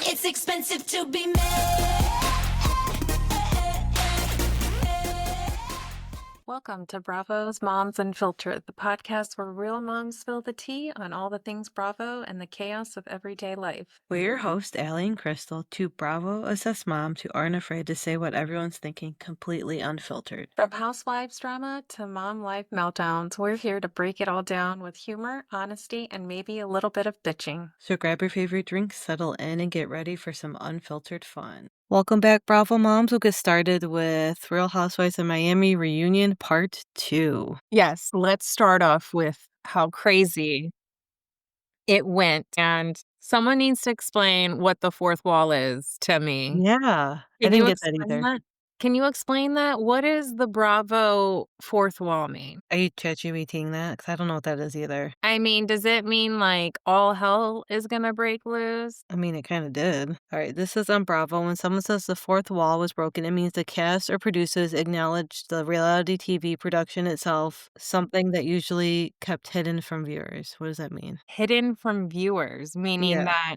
It's expensive to be made. Welcome to Bravo's Moms Unfiltered, the podcast where real moms spill the tea on all the things Bravo and the chaos of everyday life. We're your hosts, Allie and Crystal, two Bravo-assessed moms who aren't afraid to say what everyone's thinking completely unfiltered. From housewives drama to mom life meltdowns, we're here to break it all down with humor, honesty, and maybe a little bit of bitching. So grab your favorite drink, settle in, and get ready for some unfiltered fun. Welcome back, Bravo moms. We'll get started with Real Housewives of Miami Reunion Part 2. Yes, let's start off with how crazy it went. And someone needs to explain what the fourth wall is to me. Yeah, I Can didn't you get that explain either. that? Can you explain that? What does the Bravo fourth wall mean? Are you ChatGPTing that? Because I don't know what that is either. I mean, does it mean like all hell is gonna break loose? I mean, it kind of did. All right, this is on Bravo. When someone says the fourth wall was broken, it means the cast or producers acknowledged the reality TV production itself, something that usually kept hidden from viewers. What does that mean? Hidden from viewers, meaning Yeah. that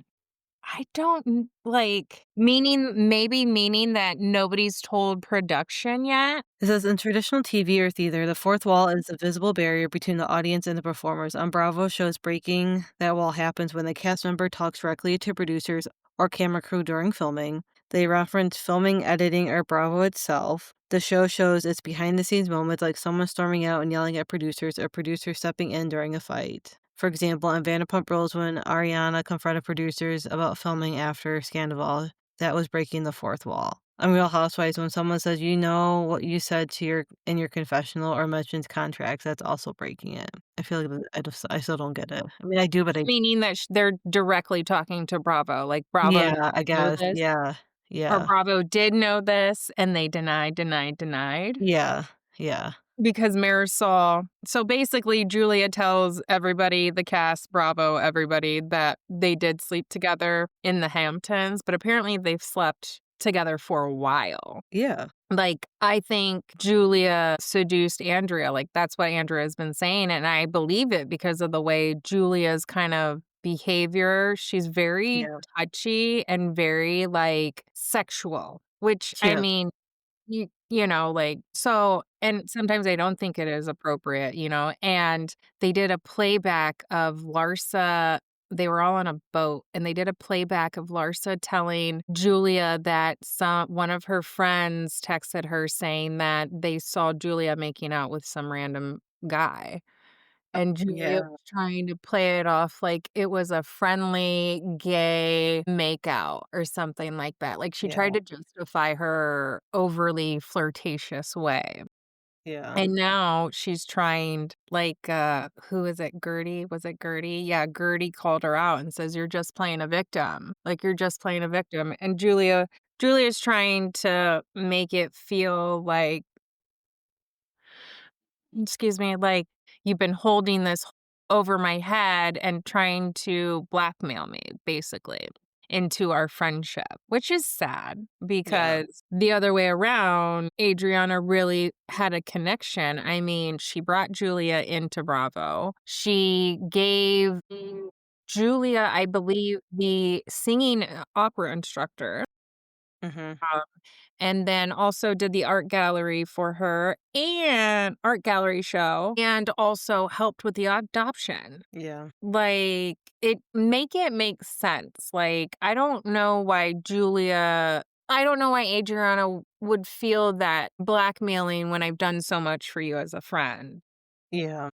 I don't meaning that nobody's told production yet. It says in traditional TV or theater, the fourth wall is a visible barrier between the audience and the performers. On Bravo shows, breaking that wall happens when the cast member talks directly to producers or camera crew during filming. They reference filming, editing, or Bravo itself. The show shows its behind-the-scenes moments, like someone storming out and yelling at producers or producers stepping in during a fight. For example, on Vanderpump Rules, when Ariana confronted producers about filming after Scandal, that was breaking the fourth wall. On Real Housewives, when someone says, you know what you said to in your confessional or mentions contracts, that's also breaking it. I feel like I still don't get it. I mean, I do, but Meaning that they're directly talking to Bravo, like Bravo yeah, didn't I know guess. this, Yeah, or yeah, Bravo did know this and they denied. yeah, yeah, Because Marisol, so basically Julia tells everybody, the cast, Bravo, everybody, that they did sleep together in the Hamptons, but apparently they've slept together for a while. yeah. Like, I think Julia seduced Andrea. Like, that's what Andrea has been saying. And I believe it because of the way Julia's kind of behavior. She's very Yeah. touchy and very, like, sexual, which, I Yeah. mean, you know, like, so, and sometimes I don't think it is appropriate, you know, and they did a playback of Larsa. They were all on a boat and they did a playback of Larsa telling Julia that one of her friends texted her saying that they saw Julia making out with some random guy. And Julia Yeah. was trying to play it off like it was a friendly gay makeout or something like that. Like she Yeah. tried to justify her overly flirtatious way. Yeah. And now she's trying, like, who is it? Gertie? Was it Gertie? Yeah, Gertie called her out and says, "You're just playing a victim. Like, you're just playing a victim." And Julia's trying to make it feel like, excuse me, like you've been holding this over my head and trying to blackmail me, basically, into our friendship, which is sad because the other way around, Adriana really had a connection. I mean, she brought Julia into Bravo. She gave Julia, I believe, the singing opera instructor. Mm-hmm. And then also did the art gallery for her and art gallery show, and also helped with the adoption. Yeah. Like, it make sense. Like, I don't know why Adriana would feel that blackmailing when I've done so much for you as a friend. Yeah.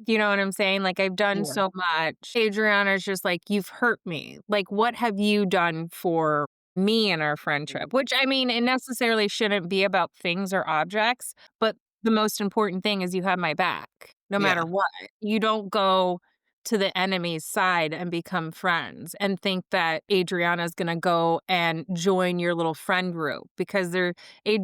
You know what I'm saying? Like, I've done Yeah. so much. Adriana's just like, you've hurt me. Like, what have you done for me and our friendship? Which, I mean, it necessarily shouldn't be about things or objects, but the most important thing is you have my back, no matter Yeah. what. You don't go to the enemy's side and become friends and think that Adriana's gonna go and join your little friend group because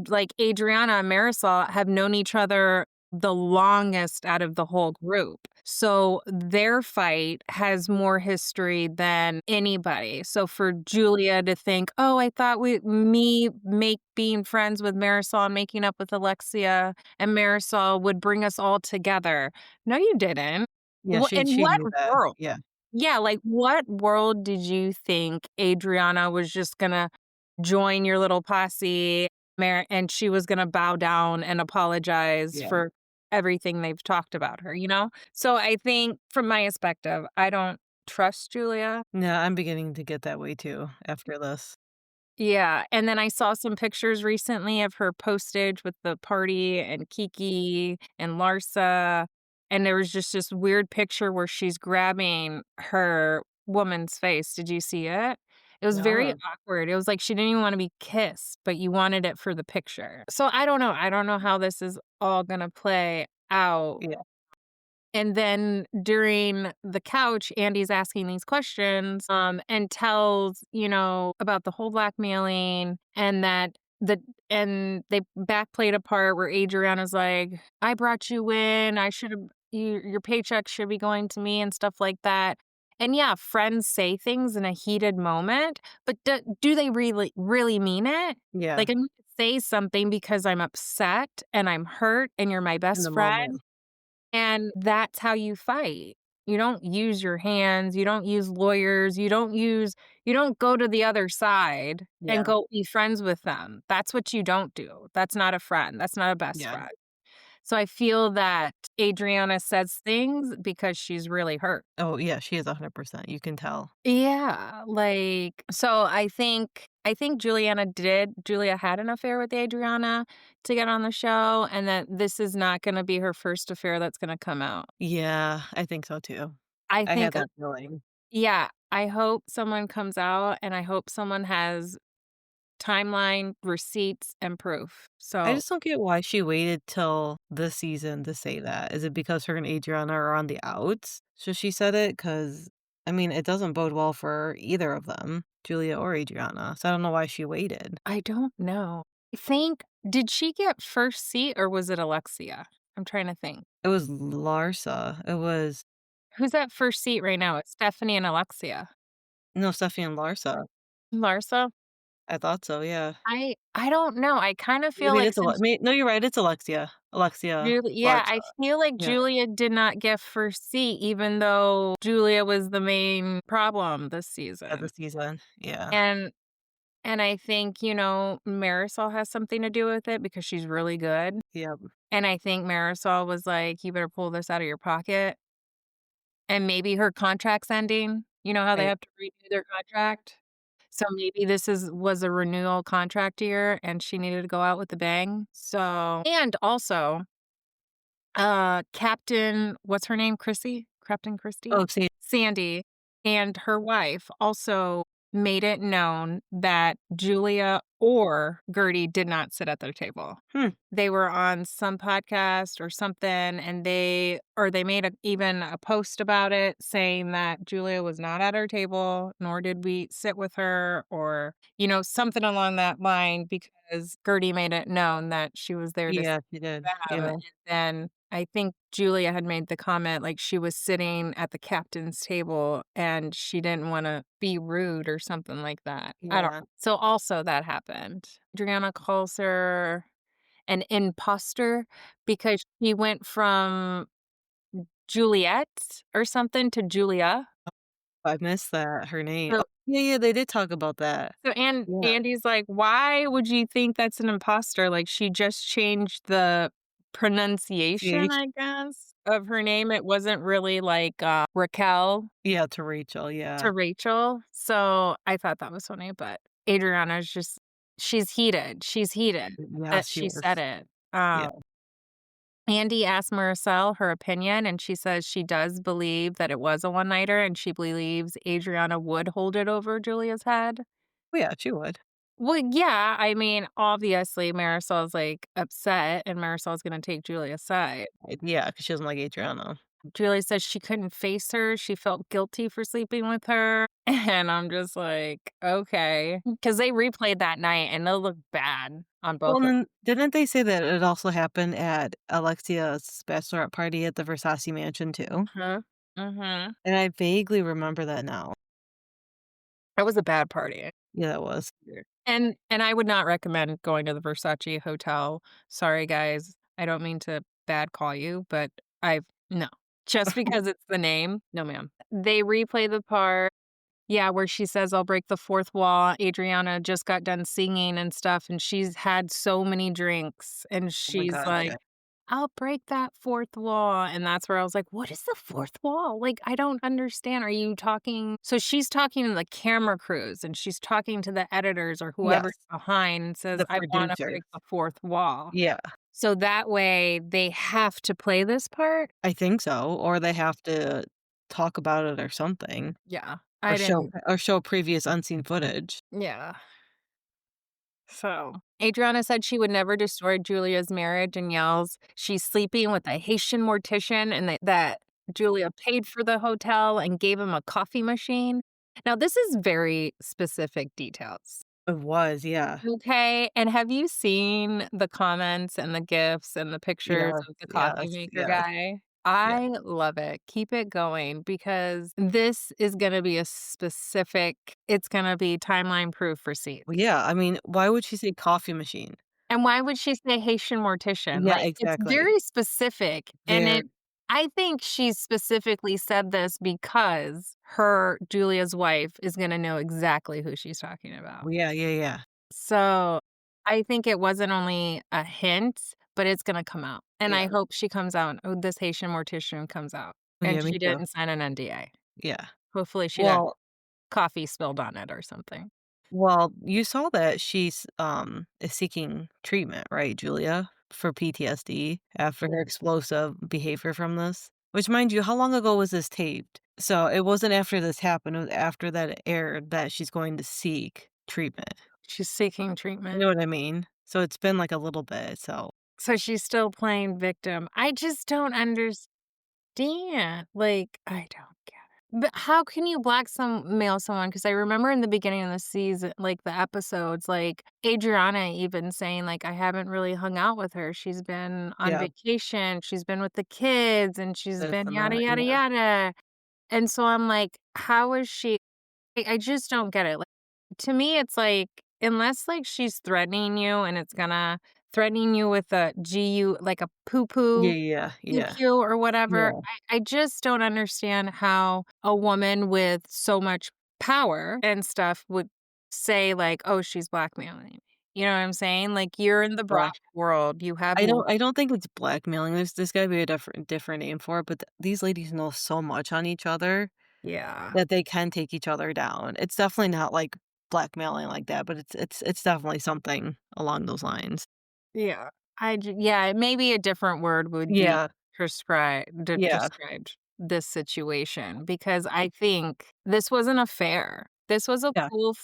like Adriana and Marisol have known each other the longest out of the whole group. So their fight has more history than anybody. So for Julia to think, oh, I thought being friends with Marisol and making up with Alexia and Marisol would bring us all together. No, you didn't. Yeah. In She what knew that. world? Yeah. Yeah, like, what world did you think Adriana was just gonna join your little posse, and she was gonna bow down and apologize Yeah. for everything they've talked about her, you know? So I think from my perspective, I don't trust Julia. Yeah, I'm beginning to get that way too after this. Yeah, and then I saw some pictures recently of her postage with the party and Kiki and Larsa, and there was just this weird picture where she's grabbing her woman's face. Did you see it? It was very No. awkward. It was like she didn't even wanna be kissed, but you wanted it for the picture. So I don't know. I don't know how this is all gonna play out. Yeah. And then during the couch, Andy's asking these questions, and tells, about the whole blackmailing and that and they backplayed a part where Adriana's like, I brought you in. I should have, your paycheck should be going to me and stuff like that. And yeah, friends say things in a heated moment, but do they really mean it? Yeah. Like, I'm gonna say something because I'm upset and I'm hurt and you're my In the best friend. moment. And that's how you fight. You don't use your hands, you don't use lawyers, you don't go to the other side and Yeah. go be friends with them. That's what you don't do. That's not a friend. That's not a best Yeah. friend. So I feel that Adriana says things because she's really hurt. Oh, yeah, she is 100%, you can tell. Yeah, like, so I think Julia had an affair with Adriana to get on the show, and that this is not gonna be her first affair that's gonna come out. Yeah, I think so too. I I had think that feeling. Yeah, I hope someone comes out, and I hope someone has timeline, receipts, and proof. I So, just don't get why she waited till this season to say that. Is it because her and Adriana are on the outs? So she said it? Because I mean, it doesn't bode well for either of them, Julia or Adriana, so I don't know why she waited. I don't know. I think did she get first seat or was it Alexia? I'm trying to think. It was Larsa. It was Who's at first seat right now? It's Stephanie and Alexia. no, Steffi and Larsa. Larsa? I thought so, yeah. I don't know. I kind of feel Maybe like it's since no, you're right, it's Alexia. Alexia Yeah, Larsa. I feel like Yeah, Julia did not get first seat, even though Julia was the main problem this yeah, the season. season. Yeah. And I think, Marisol has something to do with it because she's really good. Yeah. And I think Marisol was like, you better pull this out of your pocket. And maybe her contract's ending. You know how they Right. have to renew their contract? So maybe this was a renewal contract year and she needed to go out with a bang. So, and also, Captain, what's her name? Captain Christie? Oh, see, Sandy and her wife also made it known that Julia or Gertie did not sit at their table. hmm, They were on some podcast or something, and they made even a post about it saying that Julia was not at our table, nor did we sit with her, or, something along that line because Gertie made it known that she was there to yeah, she did. them. Yeah. And then I think Julia had made the comment, like, she was sitting at the captain's table and she didn't wanna be rude or something like that. I don't Yeah. know. So, also that happened. Adriana calls her an imposter because she went from Juliet or something to Julia. I missed that, her name. So Oh, yeah, yeah, they did talk about that. Yeah. Andy's like, "Why would you think that's an imposter? Like, she just changed the pronunciation, CH I guess, of her name. It wasn't really like, Raquel yeah, to Rachel, yeah. to Rachel." So, I thought that was funny, but Adriana's just she's heated. She's heated that Yes, she she said was. it. Yeah. Andy asked Maricel her opinion, and she says she does believe that it was a one-nighter, and she believes Adriana would hold it over Julia's head. Oh, yeah, she would. Well, yeah, I mean, obviously, Marisol's, like, upset, and Marisol's gonna take Julia's side. Yeah, because she doesn't like Adriana. Julia says she couldn't face her, she felt guilty for sleeping with her, and I'm just like, "Okay," because they replayed that night, and they look bad on Well, both and of then didn't they say that it also happened at Alexia's bachelorette party at the Versace mansion too? them. Mhm. And I vaguely remember that now. It was a bad party. Yeah, that was. And I would not recommend going to the Versace hotel. Sorry, guys. I don't mean to bad call you, but I've no. Just because it's the name, no, ma'am. they replay the part, yeah, where she says, "I'll break the fourth wall." Adriana just got done singing and stuff, and she's had so many drinks, and Oh my she's god, like, yeah. "I'll break that fourth wall," and that's where I was like, "What is the fourth wall? Like, I don't understand. Are you talking" So she's talking to the camera crews, and she's talking to the editors or whoever's Yes, behind and says, the "I wanna producer. break the fourth wall." Yeah, So that way, they have to play this part? I think so, or they have to talk about it or something, Yeah, I didn't or show previous unseen footage. yeah. So, Adriana said she would never destroy Julia's marriage and yells she's sleeping with a Haitian mortician and that Julia paid for the hotel and gave him a coffee machine. Now, this is very specific details. It was, yeah. Okay. And have you seen the comments and the gifs and the pictures Yes, of the coffee yes, maker yes, guy? yeah. I love it. Keep it going because this is going to be it's going to be timeline proof Well, receipts. yeah, I mean, why would she say coffee machine? And why would she say Haitian mortician? Yeah, Like, it's exactly. very specific, and There I think she specifically said this because Julia's wife, is gonna know exactly who she's talking about. yeah, yeah, yeah, So, I think it wasn't only a hint, but it's gonna come out, and I yeah. hope she comes out this Haitian mortician comes out, and Yeah, me she too. didn't sign an NDA. Yeah. Hopefully, she didn't Well coffee spilled on it or something. well, you saw that she's, is seeking treatment, right, Julia, for PTSD after her explosive behavior from this? Which, mind you, how long ago was this taped? So, it wasn't after this happened, it was after that it aired that she's going to seek treatment. She's seeking You treatment. know what I mean? So, it's been, like, a little bit, so So she's still playing victim. I just don't understand. Like, I don't get it. But how can you blackmail someone? Because I remember in the beginning of the season, like the episodes, like Adriana even saying, like, I haven't really hung out with her. She's been on yeah, vacation, she's been with the kids, and she's this been and yada that, yada yeah. yada. And so I'm like, how is she? I just don't get it. Like, to me, it's like, unless, like, she's threatening you and it's gonna threatening you with a GU, like a Yeah, poo-poo, yeah, yeah, PQ or whatever, yeah. I just don't understand how a woman with so much power and stuff would say, like, "Oh, she's blackmailing me." You know what I'm saying? Like, you're in the Bravo Black world, you have I don't think it's blackmailing, there's gotta be a different name for it, but th these ladies know so much on each other yeah. that they can take each other down. It's definitely not, like, blackmailing like that, but it's definitely something along those lines. Yeah. Yeah, maybe a different word would be Yeah, yeah, described this situation because I think this was an affair. This was a yeah, full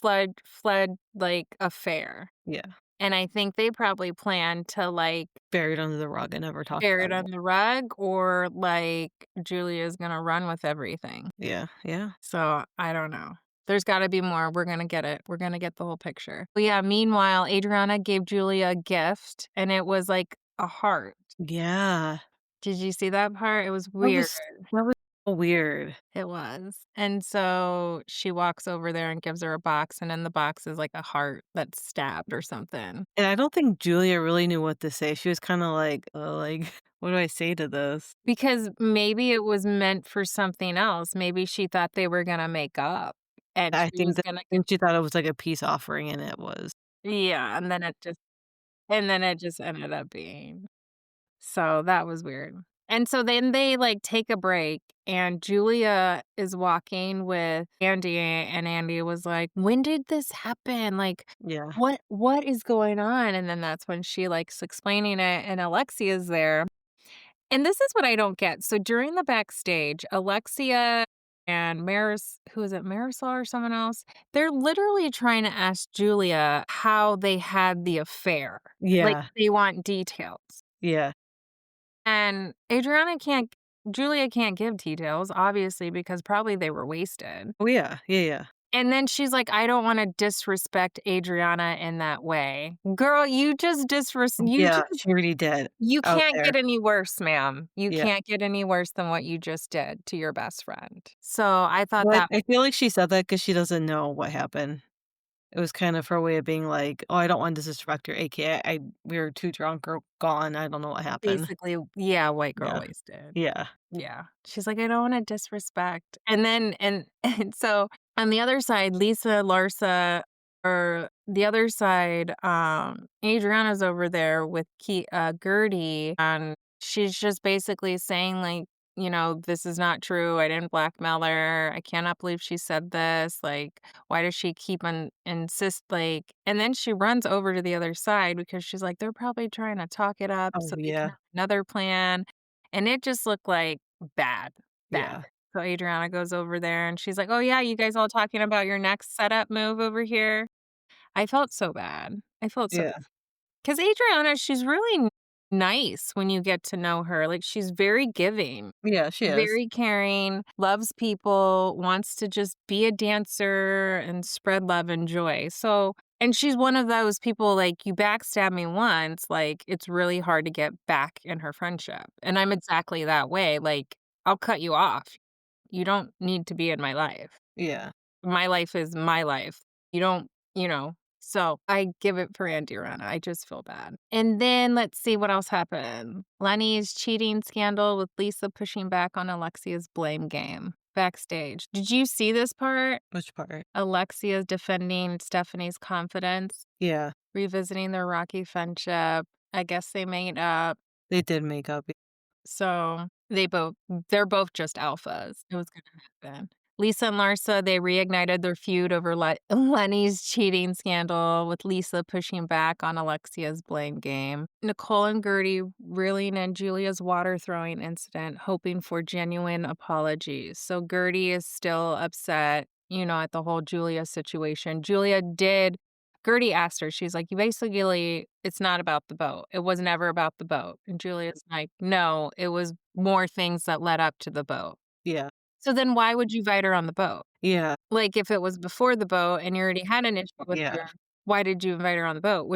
like, affair, yeah. and I think they probably planned to, like, Buried under the rug and never talked bury it about on it. the rug or, like, Julia's gonna run with everything. Yeah, yeah, So, I don't know. There's gotta be more. We're gonna get it. We're gonna get the whole picture. But, yeah, meanwhile, Adriana gave Julia a gift, and it was, like, a heart. yeah. Did you see that part? It was That weird. was that was so weird, It was. And so she walks over there and gives her a box, and in the box is, like, a heart that's stabbed or something. and I don't think Julia really knew what to say. She was kinda like, what do I say to this?" Because maybe it was meant for something else. Maybe she thought they were gonna make up, and she was gonna I get think she thought it was like a peace offering, and it was. yeah, and then it just ended up being so that was weird. And so then they, like, take a break, and Julia is walking with Andy, and Andy was like, "When did this happen? Like, Yeah. what is going on?" And then that's when she likes explaining it, and Alexia's there. And this is what I don't get. So during the backstage, Alexia and who is it, Marisol or someone else? They're literally trying to ask Julia how they had the affair. Like, Yeah, they want details. yeah. And Julia can't give details, obviously, because probably they were wasted. Oh, yeah, yeah, yeah. And then she's like, "I don't wanna disrespect Adriana in that way." Girl, Yeah, she already did you out can't there. get any worse, ma'am. You Yeah. can't get any worse than what you just did to your best friend. So I thought But that I feel like she said that because she doesn't know what happened. It was kind of her way of being like, "Oh, I don't want to disrespect her," AKA, we were too drunk or gone, I don't know what happened. Basically, yeah, white girl Yeah. wasted. Yeah. Yeah. She's like, "I don't wanna disrespect." And then and so on the other side, Lisa, Larsa or the other side, Adriana's over there with Gertie, and she's just basically saying, like, "This is not true. I didn't blackmail her. I cannot believe she said this. Like, why does she keep on insist like," and then she runs over to the other side because she's like, "They're probably trying to talk it up Oh, so they can yeah. have another plan." And it just looked like bad, bad. Yeah. So Adriana goes over there and she's like, "Oh, yeah, you guys all talking about your next setup move over here?" I felt so bad. I felt so Yeah. because Adriana, she's really nice when you get to know her. Like, she's very giving, Yeah, she is. very caring, loves people, wants to just be a dancer and spread love and joy. So, and she's one of those people like, you backstab me once, like, it's really hard to get back in her friendship. And I'm exactly that way. Like, I'll cut you off. You don't need to be in my life. Yeah. My life is my life. You don't, so I give it for Andirana. I just feel bad. And then let's see what else happened. Lenny's cheating scandal with Lisa pushing back on Alexia's blame game backstage. Did you see this part? Which part? Alexia's defending Stephanie's confidence, Yeah. revisiting their rocky friendship. I guess they made up. They did make up. So they're both just alphas. It was gonna happen. Lisa and Larsa, they reignited their feud over Lenny's cheating scandal, with Lisa pushing back on Alexia's blame game. Nicole and Gertie reeling in Julia's water throwing incident, hoping for genuine apologies. So Gertie is still upset, at the whole Julia situation. Gertie asked her, she's like, "You basically, it's not about the boat. It was never about the boat." And Julia's like, "No, it was more things that led up to the boat." Yeah. So then why would you invite her on the boat? Yeah. Like, if it was before the boat and you already had an issue with Yeah. her, why did you invite her on the boat?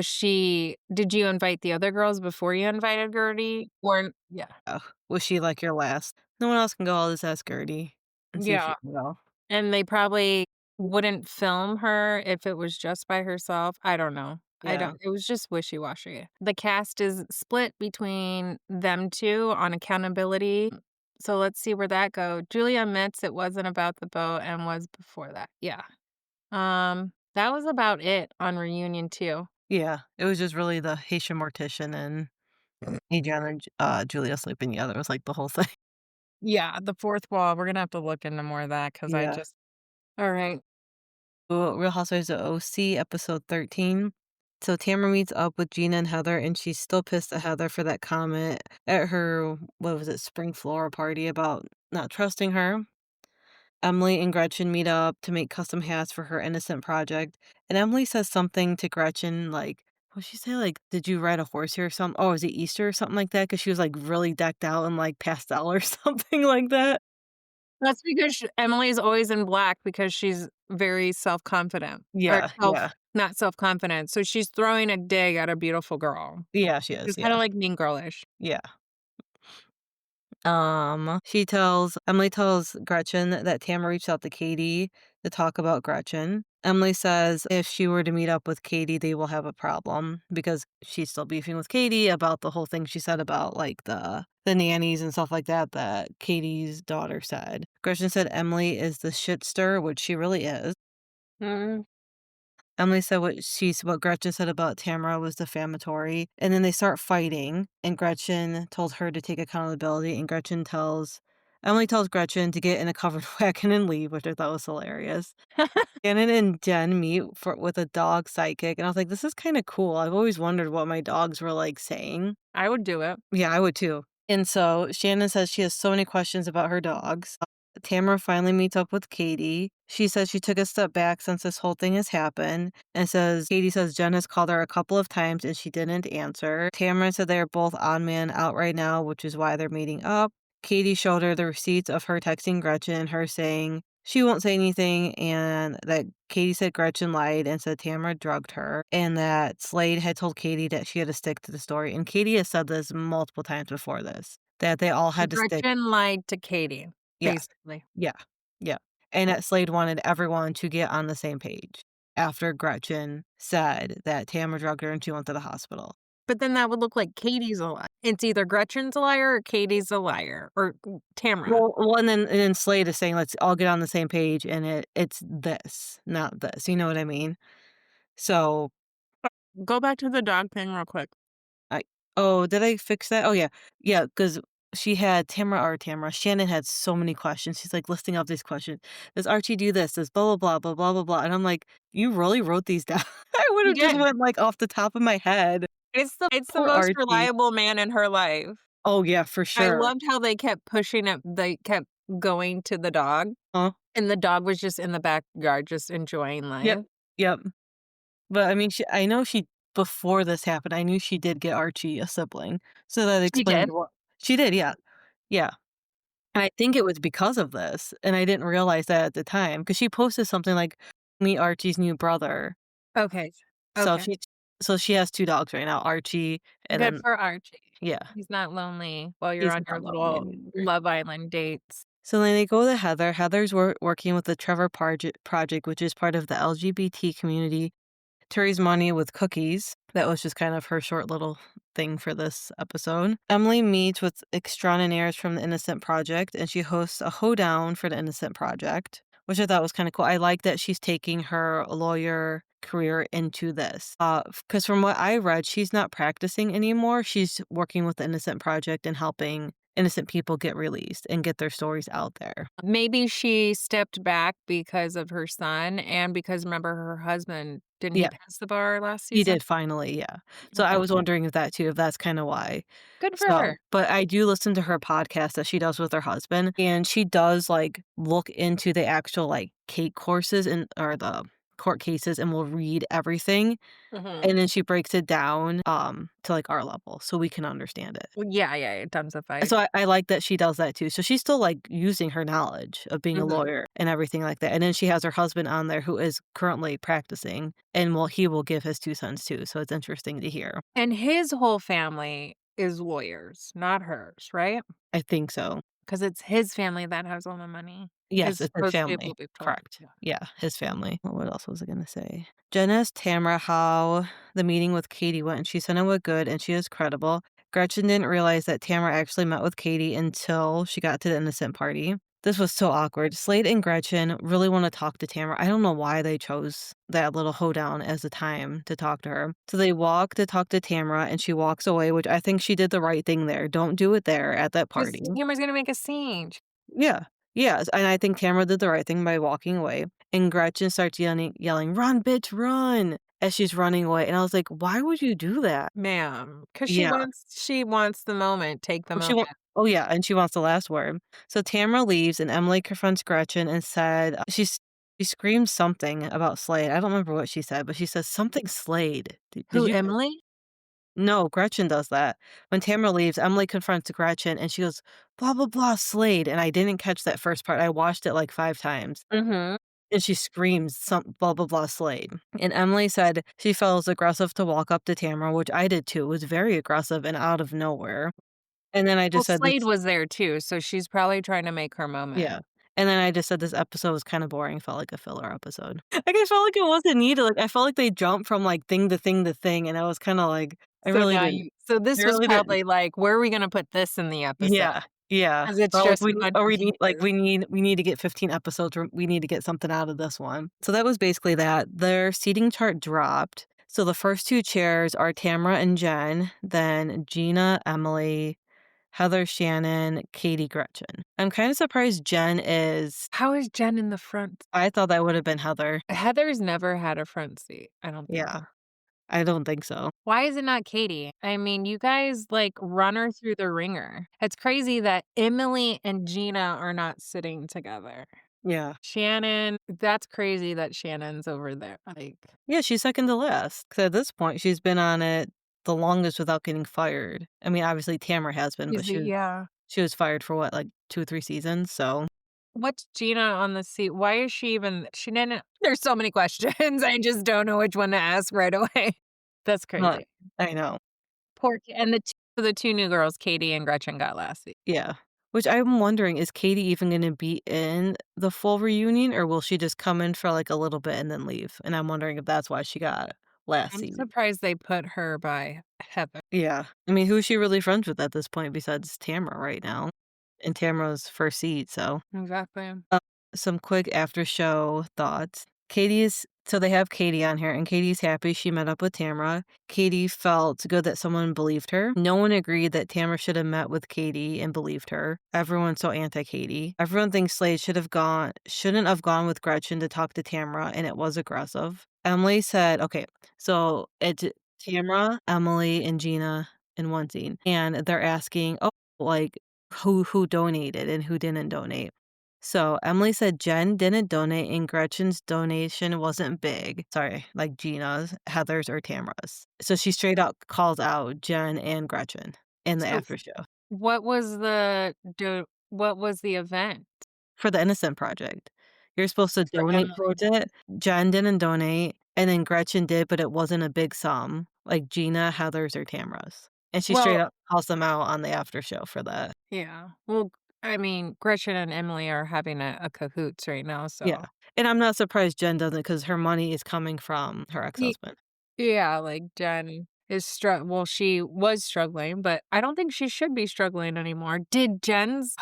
Did you invite the other girls before you invited Gertie? Or yeah. Oh, was she like your last? No one else can go, I'll just ask Gertie and see if she Yeah. can go. And they probably wouldn't film her if it was just by herself. I don't know. Yeah. It was just wishy-washy. The cast is split between them 2 on accountability, so let's see where that goes. Julia admits it wasn't about the boat and was before that. Yeah. That was about it on Reunion 2. Yeah. It was just really the Haitian mortician and Adriana and Julia sleeping together. It was like the whole thing. Yeah, the fourth wall, we're gonna have to look into more of that because I Yeah. just alright. Well, Real Housewives of OC, episode 13. So Tamara meets up with Gina and Heather, and she's still pissed at Heather for that comment at her, what was it, spring floral party about not trusting her. Emily and Gretchen meet up to make custom hats for her innocent project. And Emily says something to Gretchen like, what she say? Like, did you ride a horse here or something? Oh, is it Easter or something like that? Because she was like really decked out in like pastel or something like that. That's because Emily's always in black because she's very self-confident, or Yeah, yeah, not self-confident, so she's throwing a dig at a beautiful girl. yeah, she is. She's kinda Yeah, like mean girlish. yeah. Emily tells Gretchen that Tamara reached out to Katie to talk about Gretchen. Emily says if she were to meet up with Katie, they will have a problem because she's still beefing with Katie about the whole thing she said about like the nannies and stuff like that that Katie's daughter said. Gretchen said Emily is the shit stir, which she really is. Mm. Emily said what Gretchen said about Tamara was defamatory, and then they start fighting, and Gretchen told her to take accountability, and Emily tells Gretchen to get in a covered wagon and leave, which I thought was hilarious. Shannon and Jen meet with a dog sidekick, and I was like, "This is kinda cool." I've always wondered what my dogs were, like, saying. I would do it. Yeah, I would too. And so Shannon says she has so many questions about her dogs. Tamara finally meets up with Katie. She says she took a step back since this whole thing has happened and says Katie says Jen has called her a couple of times and she didn't answer. Tamara said they are both on man out right now, which is why they're meeting up. Katie showed her the receipts of her texting Gretchen, her saying she won't say anything, and that Katie said Gretchen lied and said Tamara drugged her, and that Slade had told Katie that she had to stick to the story. And Katie has said this multiple times before this, that they all So had to stick. Gretchen lied to Katie, Yeah, basically. yeah, yeah. And that Slade wanted everyone to get on the same page. after Gretchen said that Tamra drugged her and she went to the hospital. But then that would look like Katie's a liar. It's either Gretchen's a liar or Katie's a liar or Tamra. Well, and then Slade is saying, "Let's all get on the same page," and it's this, not this, you know what I mean? So, Go back to the dog thing real quick. I oh, did I fix that? Oh, yeah. Yeah, because she had Tamra, Shannon had so many questions. She's, like, listing off these questions. "Does Archie do this? Does blah, blah, blah, blah, blah, blah, blah," and I'm like, "You really wrote these down?" I You would've just did. went, like, off the top of my head. It's the Poor most Archie. reliable man in her life. Oh, yeah, for I sure. loved how they kept pushing it. They kept going to the dog, Huh? and the dog was just in the backyard just enjoying Yep. life. Yep. But, I mean, I know she before this happened, I knew she did get Archie a sibling, so that She explained did? what she did, yeah. Yeah. And I think it was because of this, and I didn't realize that at the time because she posted something like, "Meet Archie's new brother." Okay. So Okay. she has 2 dogs right now, Archie, and Good then for Archie. yeah, He's not lonely while you're he's on your not lonely little anymore. Love Island dates. So then they go to Heather. Heather's working with the Trevor project, which is part of the LGBT community to raise money with cookies. That was just kind of her short little thing for this episode. Emily meets with extraordinaires from the Innocent Project, and she hosts a hoedown for the Innocent Project, which I thought was kind of cool. I like that she's taking her lawyer career into this. Because from what I read, she's not practicing anymore. She's working with the Innocent Project and helping innocent people get released and get their stories out there. Maybe she stepped back because of her son and because remember her husband, didn't he Yeah, pass the bar last he season? did finally, yeah. So I Okay. was wondering if that too, if that's kinda why. Good for So her. but I do listen to her podcast that she does with her husband, and she does, like, look into the actual, like, cake courses and or the court cases and will read everything, Mhm. and then she breaks it down, to, like, our level so we can understand it. Well, yeah, yeah, it So densified. I like that she does that too. So she's still, like, using her knowledge of being a Mhm. lawyer and everything like that, and then she has her husband on there who is currently practicing, and he will give his 2 cents too, so it's interesting to hear. And his whole family is lawyers, not hers, right? I think so. Because it's his family that has all the money. Yes, His it's his most people family. we've told. Correct. Yeah. Yeah, his family. What else was I gonna say? Jen asked Tamara how the meeting with Katie went, and she said it went good, and she is credible. Gretchen didn't realize that Tamara actually met with Katie until she got to the innocent party. This was so awkward. Slade and Gretchen really want to talk to Tamara. I don't know why they chose that little hoedown as the time to talk to her. So they walk to talk to Tamara, and she walks away, which I think she did the right thing there. Don't do it there at that 'Cause party. Tamara's gonna make a scene. Yeah. Yes, and I think Tamara did the right thing by walking away, and Gretchen starts yelling, "Run, bitch, run!" as she's running away, and I was like, "Why would you do that?" Ma'am, 'cause Yeah. she wants the moment, take the Oh, moment. yeah, and she wants the last word. So Tamara leaves, and Emily confronts Gretchen and said she screams something about Slade. I don't remember what she said, but she says something Slade. Did Who, you Emily? No, Gretchen does that. When Tamara leaves, Emily confronts Gretchen, and she goes, "Blah, blah, blah, Slade," and I didn't catch that first part. I watched it, like, 5 times. Mhm. And she screams some blah, blah, blah, Slade. And Emily said she felt it was aggressive to walk up to Tamara, which I did too. It was very aggressive and out of nowhere. And then I Well, just said Slade this was there too, so she's probably trying to make her yeah. moment. And then I just said this episode was kinda boring, felt like a filler episode. Like, I felt like it wasn't needed, like, I felt like they jumped from, like, thing to thing to thing, and I was kinda like, So I this was really didn't probably like, "Where are we gonna put this in the episode?" yeah, yeah. 'Cause it's Felt like just a bunch of pieces. we need to get 15 episodes, or we need to get something out of this one. So that was basically that. Their seating chart dropped. So the first 2 chairs are Tamara and Jen, then Gina, Emily, Heather, Shannon, Katie, Gretchen. I'm kinda surprised Jen is How is Jen in the front? I thought that would have been Heather. Heather's never had a front seat, I don't think. Yeah, I don't think so. Why is it not Katie? I mean, you guys, like, run her through the ringer. It's crazy that Emily and Gina are not sitting together. Yeah. Shannon, that's crazy that Shannon's over there, like Yeah, she's second to last. 'Cause at this point, she's been on it the longest without getting fired. I mean, obviously, Tamara has been, but is it yeah. she was fired for what, like, 2 or 3 seasons, so What's Gina on the seat? Why is she didn't there's so many questions, I just don't know which one to ask right away. That's but crazy. I know. Poor K and the 2 new girls, Katie and Gretchen, got last seat. Yeah. Which I'm wondering, is Katie even gonna be in the full reunion, or will she just come in for, like, a little bit and then leave? And I'm wondering if that's why she got last I'm seat. surprised they put her by Heather. Yeah. I mean, who is she really friends with at this point besides Tamra right now? And Tamra's first seat, so Exactly. Uh, some quick after show thoughts. Katie's so they have Katie on here, and Katie's happy she met up with Tamra. Katie felt good that someone believed her. No one agreed that Tamra should have met with Katie and believed her. Everyone's so anti-Katie. Everyone thinks Slade shouldn't have gone with Gretchen to talk to Tamra, and it was aggressive. Emily said, okay, so it's Tamra, Emily, and Gina in one scene, and they're asking, oh, like who donated and who didn't donate. So Emily said Jen didn't donate and Gretchen's donation wasn't big. Sorry, like Gina's, Heather's, or Tamra's. So she straight up calls out Jen and Gretchen in the So after show what was the event? for the Innocent Project. You're supposed to For donate Emily. towards it. Jen didn't donate, and then Gretchen did, but it wasn't a big sum, like Gina, Heather's, or Tamra's. And she straight Well, up calls them out on the after show for that. yeah. Well, I mean, Gretchen and Emily are having a cahoots right now, Yeah. so And I'm not surprised Jen doesn't because her money is coming from her Ye ex-husband. yeah, like, Jen is she was struggling, but I don't think she should be struggling anymore. Did Jen's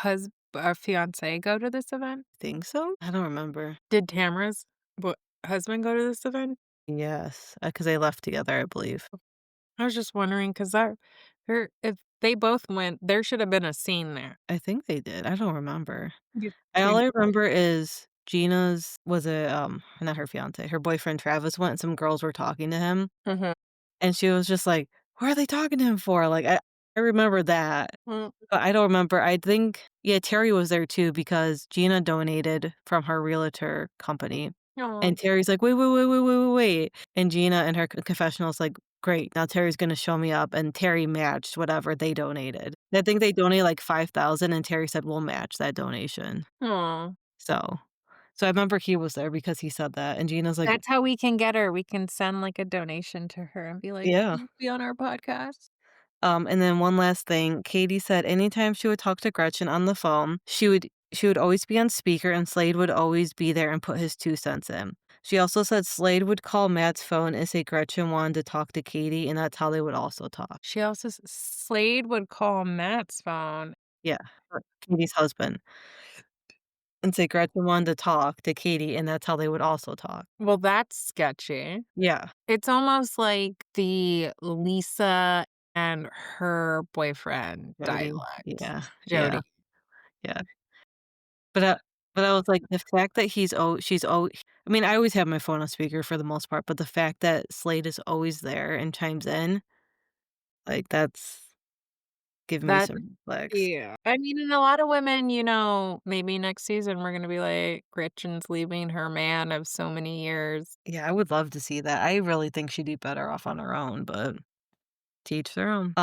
fiancé go to this event? Think so? I don't remember. Did Tamara's bo husband go to this event? Yes, because they left together, I believe. I was just wondering 'cause that if they both went, there should have been a scene there. I think they did, I don't remember. You All think I so? remember is Gina's was it, not her fiancé, her boyfriend Travis went and some girls were talking to him, Mhm. and she was just like, "What are they talking to him for?" Like, I remember that, Mm. but I don't remember I think yeah, Terry was there too because Gina donated from her realtor company, Aw. and Terry's like, "Wait, wait, wait, wait, wait, wait, wait," and Gina in her confessional is like, "Great, now Terry's gonna show me up," and Terry matched whatever they donated. I think they donated, like, 5,000 and Terry said, "We'll match that donation." Aw. So I remember he was there because he said that, and Gina's like, That's how we can get her. We can send, like, a donation to her and be like, "Yeah." "Can you be on our podcast?" And then one last thing, Katie said anytime she would talk to Gretchen on the phone, she would always be on speaker and Slade would always be there and put his 2 cents in. She also said Slade would call Matt's phone and say Gretchen wanted to talk to Katie, and that's how they would also talk. She also Slade would call Matt's phone. Yeah, Katie's husband, and say Gretchen wanted to talk to Katie, and that's how they would also talk. Well, that's sketchy. Yeah, It's almost like the Lisa and her boyfriend Jody. dialect. Yeah, yeah, Jody. yeah. But I was like, the fact that she's always I mean, I always have my phone on speaker for the most part, but the fact that Slade is always there and chimes in, like, that's giving me That some flags. yeah. I mean, and a lot of women, maybe next season we're gonna be like, Gretchen's leaving her man of so many years. Yeah, I would love to see that. I really think she'd be better off on her own, but to each their own.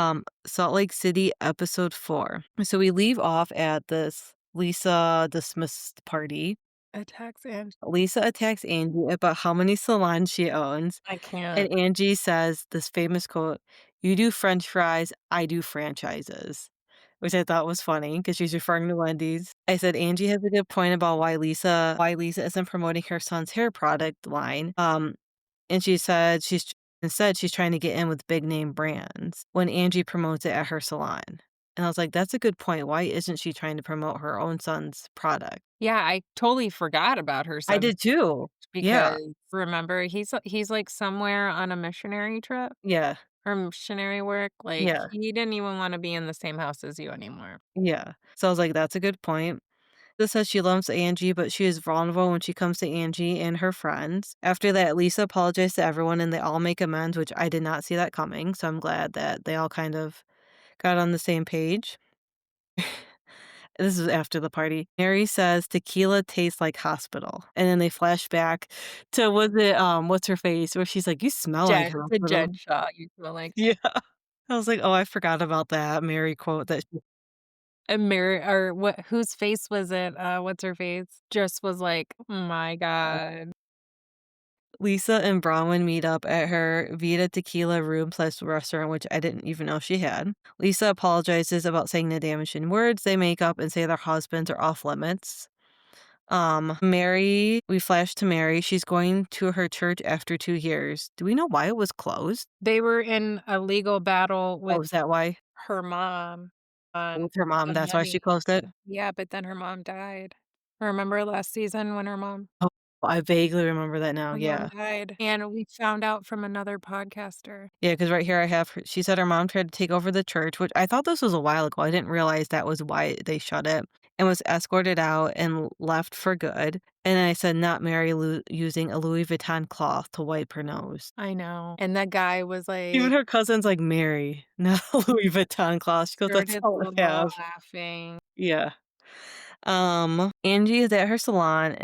Salt Lake City, episode 4. So we leave off at this Lisa dismissed party. Attacks and Lisa attacks Angie about how many salons she owns. I And can't. Angie says this famous quote, "You do french fries, I do franchises," which I thought was funny because she's referring to Wendy's. I said Angie has a good point about why Lisa isn't promoting her son's hair product line. And she said she's trying to get in with big name brands when Angie promotes it at her salon. And I was like, that's a good point. Why isn't she trying to promote her own son's product? Yeah, I totally forgot about her I son did too. because Yeah. remember, he's, like, somewhere on a missionary trip Yeah. or missionary work, like, Yeah. he didn't even wanna be in the same house as you anymore. Yeah. So I was like, that's a good point. Lisa says she loves Angie, but she is vulnerable when she comes to Angie and her friends. After that, Lisa apologized to everyone and they all make amends, which I did not see that coming. So I'm glad that they all kind of got on the same page. This is after the party. Mary says tequila tastes like hospital. And then they flash back to was it what's her face? Where she's like, you smell like The hospital. Jen Shaw, you feel like Yeah. I was like, oh, I forgot about that Mary quote that she and Mary or what whose face was it? What's her face? Just was like, "Oh my god." Lisa and Bronwyn meet up at her Vita Tequila room/restaurant, which I didn't even know she had. Lisa apologizes about saying the damaging words. They make up and say their husbands are off limits. Mary, we flash to Mary. She's going to her church after 2 years. Do we know why it was closed? They were in a legal battle Oh, with is that why? her mom on With her mom, the that's why she money. closed it? Yeah, but then her mom died. Remember last season when Oh, I vaguely remember that now, her mom yeah. died? And we found out from another podcaster. Yeah, because right here I have her she said her mom tried to take over the church, which I thought this was a while ago. I didn't realize that was why they shut it, and was escorted out and left for good. And I said, "Not Mary using a Louis Vuitton cloth to wipe her nose." I know. And that guy was Even like her cousin's like, "Mary, not a Louis Vuitton cloth." She goes, "That's started all I have." laughing. Yeah. Angie is at her salon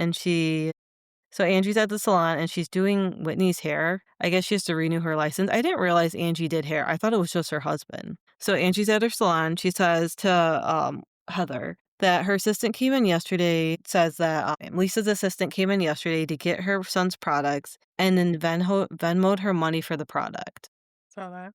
so Angie's at the salon and she's doing Whitney's hair. I guess she has to renew her license. I didn't realize Angie did hair. I thought it was just her husband. So Angie's at her salon. She says to Heather that her assistant came in yesterday, says that Lisa's assistant came in yesterday to get her son's products and then Venmoed her money for the product. Saw that.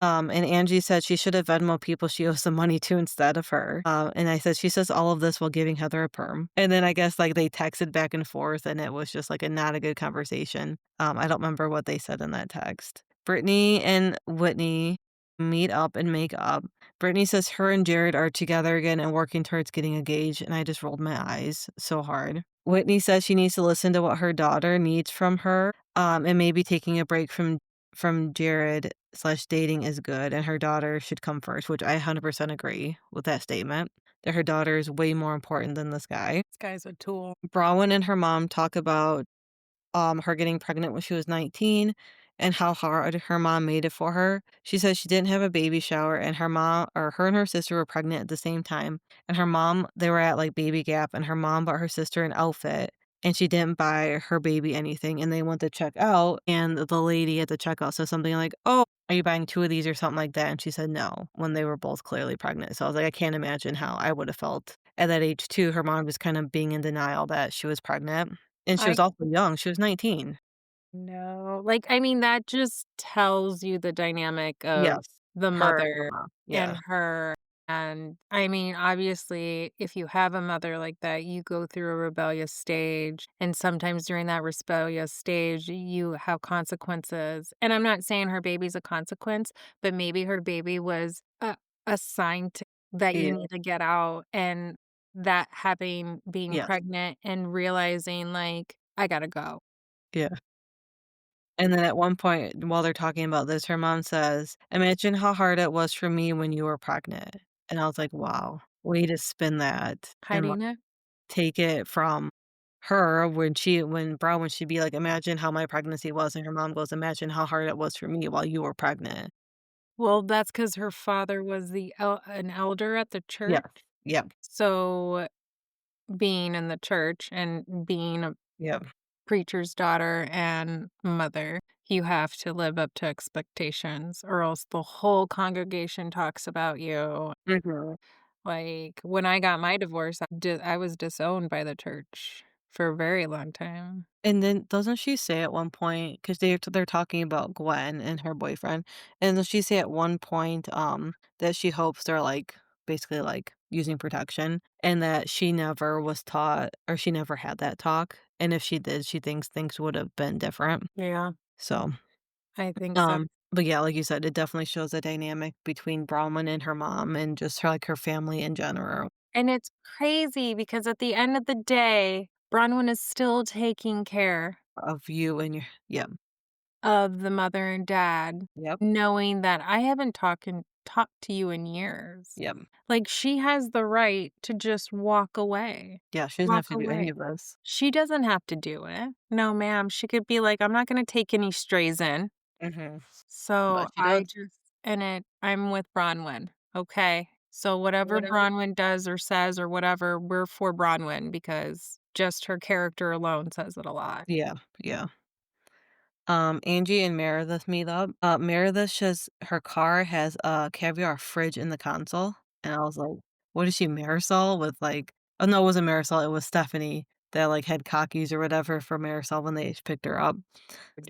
And Angie said she should have Venmo people she owes the money to instead of her. And I said, she says all of this while giving Heather a perm. And then I guess like they texted back and forth and it was just like a not a good conversation. I don't remember what they said in that text. Brittany and Whitney meet up and make up. Brittany says her and Jared are together again and working towards getting engaged. And I just rolled my eyes so hard. Whitney says she needs to listen to what her daughter needs from her, and maybe taking a break from Jared/dating is good, and her daughter should come first, which I 100% agree with that statement, that her daughter is way more important than this guy. This guy's a tool. Bronwyn and her mom talk about her getting pregnant when she was 19 and how hard her mom made it for her. She says she didn't have a baby shower and her and her sister were pregnant at the same time. And her mom, they were at like Baby Gap and her mom bought her sister an outfit and she didn't buy her baby anything. And they went to check out and the lady at the checkout said something like, "Oh, are you buying 2 of these or something like that?" And she said no when they were both clearly pregnant. So I was like, I can't imagine how I would have felt at that age too. Her mom just kind of being in denial that she was pregnant. And she I was also young, she was 19. know. Like, I mean, that just tells you the dynamic of Yes. the Her and her mother mom. and Yeah. her. And I mean, obviously, if you have a mother like that, you go through a rebellious stage. And sometimes during that rebellious stage, you have consequences. And I'm not saying her baby's a consequence, but maybe her baby was a sign that you Yeah. need to get out. And that being Yes. pregnant and realizing, like, I gotta go. Yeah. And then at one point, while they're talking about this, her mom says, "Imagine how hard it was for me when you were pregnant." And I was like, "Wow, way to spin that and, like, Hiding it. take it from her when she'd be like, 'Imagine how my pregnancy was,' and her mom goes, 'Imagine how hard it was for me while you were pregnant.'" Well, that's because her father was an elder at the Yes. church. Yep. So, being in the church and being a Yep. preacher's daughter and mother, you have to live up to expectations, or else the whole congregation talks about you. Mhm. Like, when I got my divorce, I was disowned by the church for a very long time. And then doesn't she say at one point, because they're talking about Gwen and her boyfriend, and does she say at one point, that she hopes they're, like, basically, like, using protection, and that she never was taught or she never had that talk, and if she did, she thinks things would have been different. Yeah, So, I think so. but yeah, like you said, it definitely shows a dynamic between Bronwyn and her mom and just her, like, her family in general. And it's crazy because at the end of the day, Bronwyn is still taking care Of you and your Yep, of the mother and dad, yep, knowing that I haven't talked to you in years. yep. Like, she has the right to just walk away. Yeah, she doesn't Walk have to do any away. of this. She doesn't have to do it. No, ma'am. She could be like, "I'm not gonna take any strays in." Mhm. So, But she does. I'm with Bronwyn, okay? So, whatever Whatever. Bronwyn does or says or whatever, we're for Bronwyn because just her character alone says it a lot. Yeah, yeah. Angie and Meredith meet up. Meredith says her car has a caviar fridge in the console, and I was like, "What is she, Marisol with like?" Oh no, it wasn't Marisol. It was Stephanie that, like, had cockies or whatever for Marisol when they picked her up.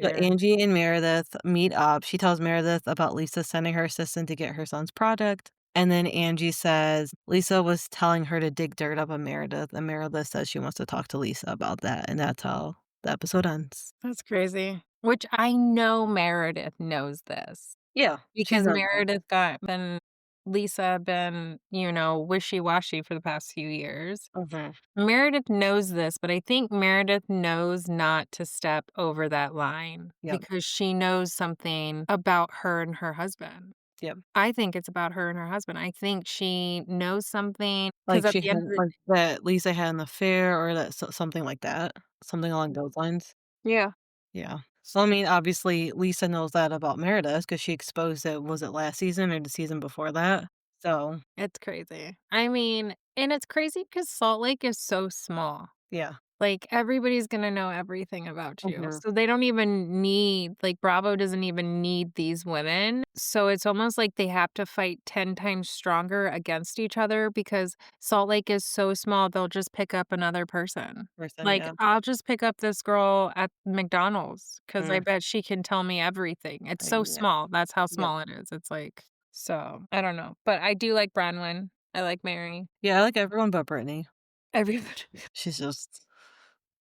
So Dear. Angie and Meredith meet up. She tells Meredith about Lisa sending her assistant to get her son's product, and then Angie says Lisa was telling her to dig dirt up on Meredith, and Meredith says she wants to talk to Lisa about that, and that's how the episode ends. That's crazy. Which I know Meredith knows this Yeah, she's because not dumb. Meredith got been Lisa been, wishy-washy for the past few years. Mhm. Meredith knows this, but I think Meredith knows not to step over that line Yep, because she knows something about her and her husband. yep. I think it's about her and her husband. I think she knows something because Like, at she the end had of the like, that Lisa had an affair or that something like that, something along those lines. Yeah. Yeah. So, I mean, obviously, Lisa knows that about Meredith because she exposed it was it last season or the season before that? So, It's crazy. I mean, and it's crazy because Salt Lake is so small. yeah. Like, everybody's gonna know everything about you. Mhm. So they don't even need like, Bravo doesn't even need these women. So it's almost like they have to fight 10 times stronger against each other because Salt Lake is so small, they'll just pick up another person. Person, Like, yeah. I'll just pick up this girl at McDonald's because I Mm, bet she can tell me everything. It's so yeah. small. That's how Yep. small it is. It's like so, I don't know. But I do like Bronwyn. I like Mary. Yeah, I like everyone but Brittany. Everybody. She's just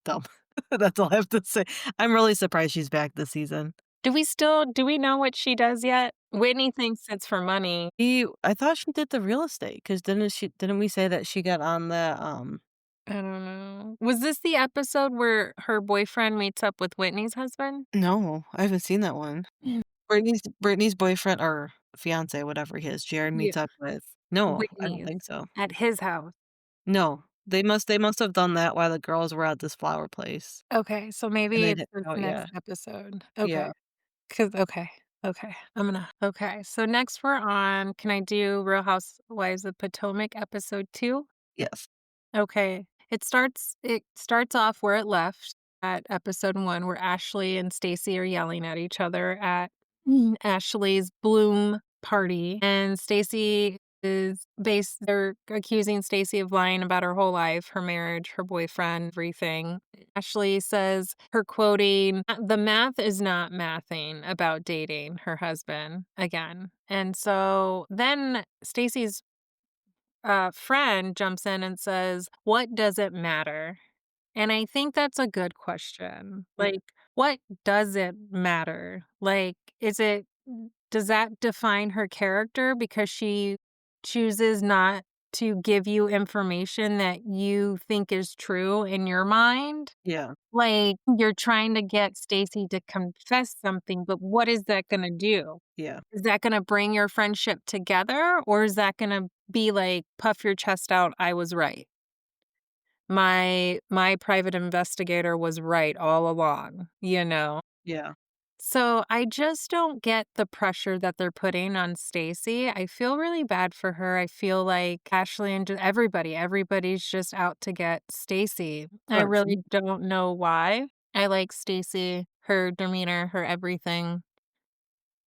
dumb. That's all I have to say. I'm really surprised she's back this season. Do we know what she does yet? Whitney thinks it's for money. I thought she did the real estate because didn't we say that she got on the, I don't know. Was this the episode where her boyfriend meets up with Whitney's husband? No, I haven't seen that one. Mm. Brittany's boyfriend or fiancé, whatever he is, Jared Yeah. meets up with no, I don't Whitney's think so. at his house. No, they must have done that while the girls were at this flower place, Okay, so and maybe they it's didn't this know yeah, next episode. yeah, Okay. 'Cause okay, okay, so next we're on can I do Real Housewives of Potomac episode 2? yes, Okay. It starts off where it left at episode 1 where Ashley and Stacy are yelling at each other at Ashley's Bloom party, and Stacy is they're accusing Stacy of lying about her whole life, her marriage, her boyfriend, everything. Ashley says her quoting, "The math is not mathing about dating her husband again." And so then Stacy's friend jumps in and says, "What does it matter?" And I think that's a good question. mm, Like, what does it matter? Like, does that define her character because she chooses not to give you information that you think is true in your mind? yeah, Like, you're trying to get Stacy to confess something, but what is that gonna do? yeah, Is that gonna bring your friendship together, or is that gonna be like, "Puff your chest out, I was right. My private investigator was right all along," you know? yeah, So, I just don't get the pressure that they're putting on Stacy. I feel really bad for her. I feel like Ashley and everybody's just out to get Stacy. I course, really don't know why. I like Stacy, her demeanor, her everything.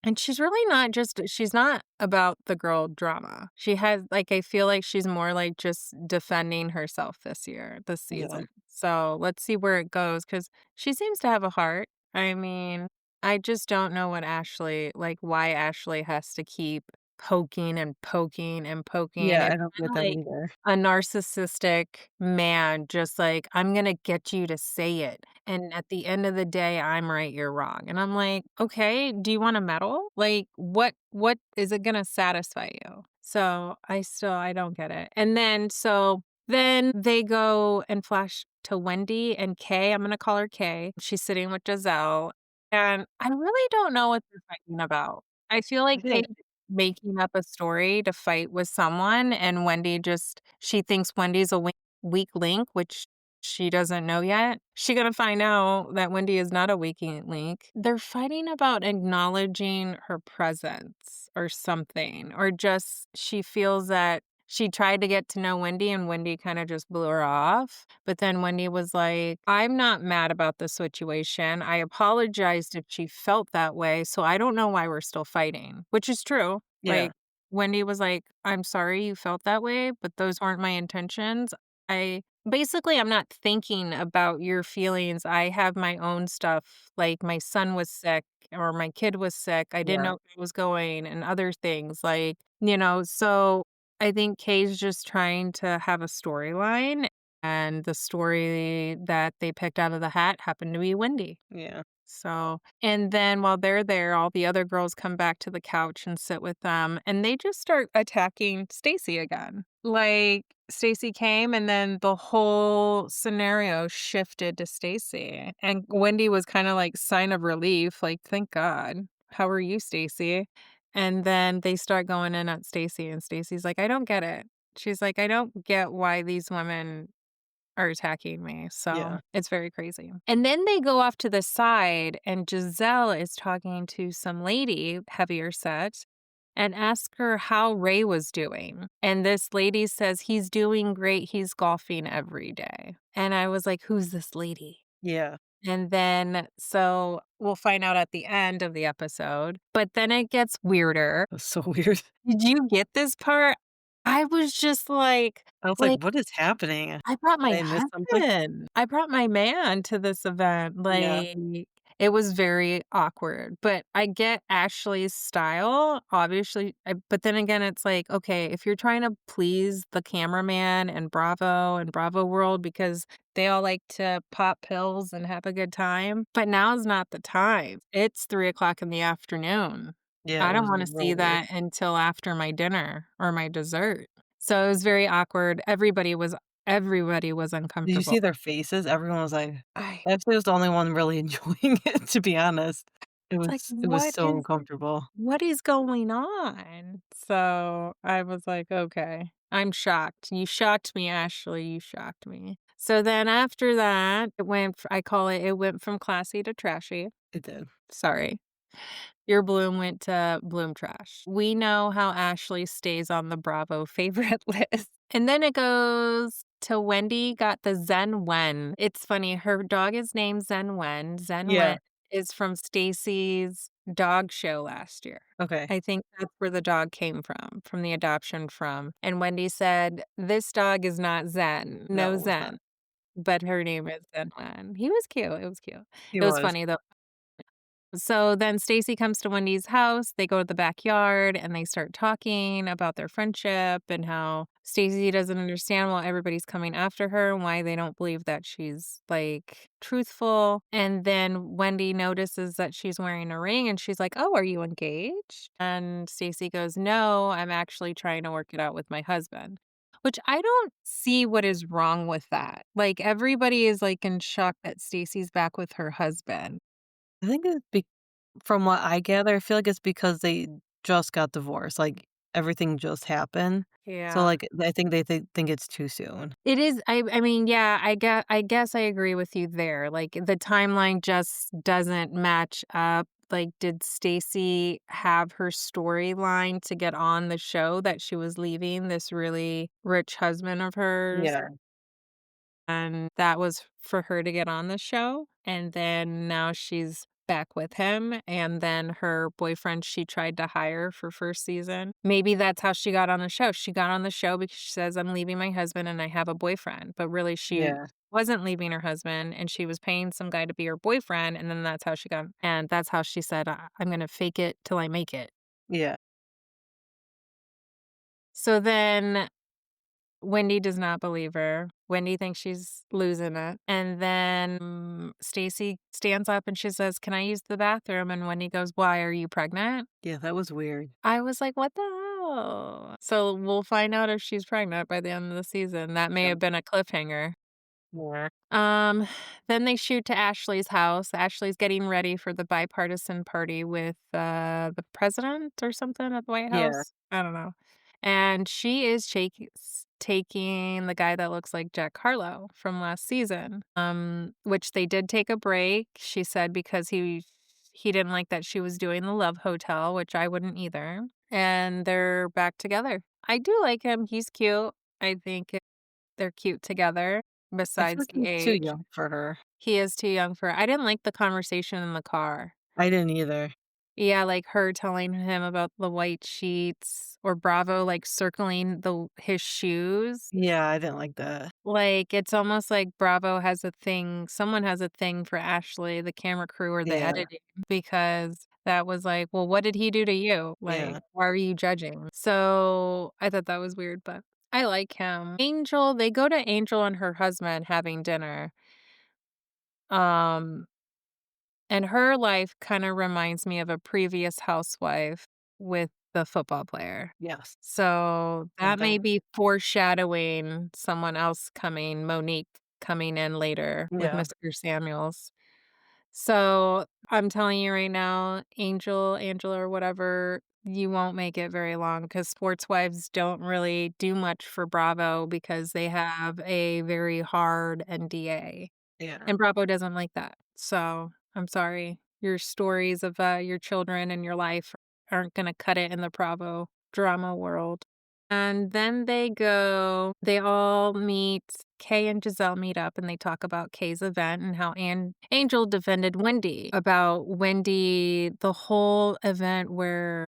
And she's not about the girl drama. She has like, I feel like she's more like just defending herself this yeah, season. So let's see where it goes because she seems to have a heart. I mean, I just don't know why Ashley has to keep poking and poking and poking. yeah, I It's don't kind get of that like either. a narcissistic man, just like, I'm gonna get you to say it. And at the end of the day, I'm right, you're wrong. And I'm like, okay, do you want a medal? Like, what is it gonna satisfy you? So I don't get it. And then they go and flash to Wendy and Kay. I'm gonna call her Kay. She's sitting with Gizelle. And I really don't know what they're fighting about. I feel I like feel Kay making up a story to fight with someone, and she thinks Wendy's a weak link, which she doesn't know yet. She gonna find out that Wendy is not a weak link. They're fighting about acknowledging her presence or something, or just she feels that she tried to get to know Wendy and Wendy kind of just blew her off. But then Wendy was like, I'm not mad about the situation. I apologized if she felt that way. So I don't know why we're still fighting, which is true. yeah, Like, Wendy was like, I'm sorry you felt that way, but those weren't my intentions. I Basically, I'm not thinking about your feelings. I have my own stuff, like my son was sick or my kid was sick. I didn't Yeah. know where it was going and other things like, so I think Kay's just trying to have a storyline and the story that they picked out of the hat happened to be Wendy. Yeah. So, and then while they're there, all the other girls come back to the couch and sit with them, and they just start attacking Stacy again. Like, Stacy came, and then the whole scenario shifted to Stacy. And Wendy was kind of like sign of relief, like, thank God. How are you, Stacy? And then they start going in at Stacy, and Stacy's like, I don't get it. She's like, I don't get why these women are attacking me, so Yeah. it's very crazy. And then they go off to the side, and Gizelle is talking to some lady, heavier set, and asks her how Ray was doing. And this lady says, he's doing great, he's golfing every day. And I was like, who's this lady? Yeah. And then, so we'll find out at the end of the episode, but then it gets weirder. That's so weird. Did you get this part? I was just I was like, like, "What is happening? I brought my Did I miss something?" husband. I brought my man to this event, Yeah. like, it was very awkward, but I get Ashley's style, obviously, but then again, it's like, okay, if you're trying to please the cameraman and Bravo World because they all like to pop pills and have a good time, but now's not the time. It's 3 o'clock in the afternoon. Yeah, I it don't was wanna real see weird. that until after my dinner or my dessert. So it was very awkward. Everybody was Did you uncomfortable. see their faces? Everyone was like I Ashley was the only one really enjoying it, to be honest. It's like, It was so uncomfortable. what is going on? So I was like, okay, I'm shocked. You shocked me, Ashley. You shocked me. So then after that, it went from classy to trashy. It did. Sorry. Your bloom went to bloom trash. We know how Ashley stays on the Bravo favorite list. And then it goes to Wendy got the Zen Wen. It's funny, her dog is named Zen Wen. Zen Yeah, Wen is from Stacy's dog show last year. okay. I think that's where the dog came from the adoption from. And Wendy said, this dog is not Zen, no No, it's not. Zen, but her name is Zen Wen. He was cute. It was cute. He It was was. funny though. So then Stacy comes to Wendy's house. They go to the backyard and they start talking about their friendship and how Stacy doesn't understand why everybody's coming after her and why they don't believe that she's like truthful. And then Wendy notices that she's wearing a ring and she's like, "Oh, are you engaged?" And Stacy goes, "No, I'm actually trying to work it out with my husband." Which I don't see what is wrong with that. Like everybody is like in shock that Stacy's back with her husband. I think it's from what I gather, I feel like it's because they just got divorced, like, everything just happened. So, Yeah. like, I think they think it's too soon. It is I mean, yeah, I guess I agree with you there, like, the timeline just doesn't match up, like, did Stacy have her storyline to get on the show that she was leaving this really rich husband of hers? Yeah, And that was for her to get on the show, and then now she's back with him, and then her boyfriend she tried to hire for first season. Maybe that's how she got on the show. She got on the show because she says, "I'm leaving my husband and I have a boyfriend," but really she yeah, wasn't leaving her husband, and she was paying some guy to be her boyfriend, and then that's how she got and that's how she said, I'm gonna fake it till I make it." yeah. So then Wendy does not believe her. Wendy thinks she's losing it. And then Stacy stands up and she says, "Can I use the bathroom?" And Wendy goes, "Why? Are you pregnant?" Yeah, that was weird. I was like, what the hell? So we'll find out if she's pregnant by the end of the season. That may Yep. have been a cliffhanger. Yeah. Um, then they shoot to Ashley's house. Ashley's getting ready for the bipartisan party with the president or something at the White Yeah, House. I don't know. And she is taking the guy that looks like Jack Harlow from last season. Which they did take a break. She said because he didn't like that she was doing the Love Hotel, which I wouldn't either. And they're back together. I do like him. He's cute. I think they're cute together. I feel Besides like the he's too age. young for her. He is too young for her. I didn't like the conversation in the car. I didn't either. Yeah, like her telling him about the white sheets or Bravo, like, circling his shoes. Yeah, I didn't like that. Like, it's almost like Bravo has a thing someone has a thing for Ashley, the camera crew or the Yeah, editing, because that was like, "Well, what did he do to you? Like, yeah, why are you judging?" So, I thought that was weird, but I like him. Angel they go to Angel and her husband having dinner, um, and her life kinda reminds me of a previous housewife with the football player. yes, So, same that may thing. be foreshadowing someone else coming Monique coming in later with Yeah, Mr. Samuels. So, I'm telling you right now, Angela, or whatever, you won't make it very long because sports wives don't really do much for Bravo because they have a very hard NDA, yeah, and Bravo doesn't like that. So, I'm sorry. Your stories of, your children and your life aren't gonna cut it in the Bravo drama world. And then they all meet, Kay and Gizelle meet up and they talk about Kay's event and how Angel defended Wendy about the whole event where,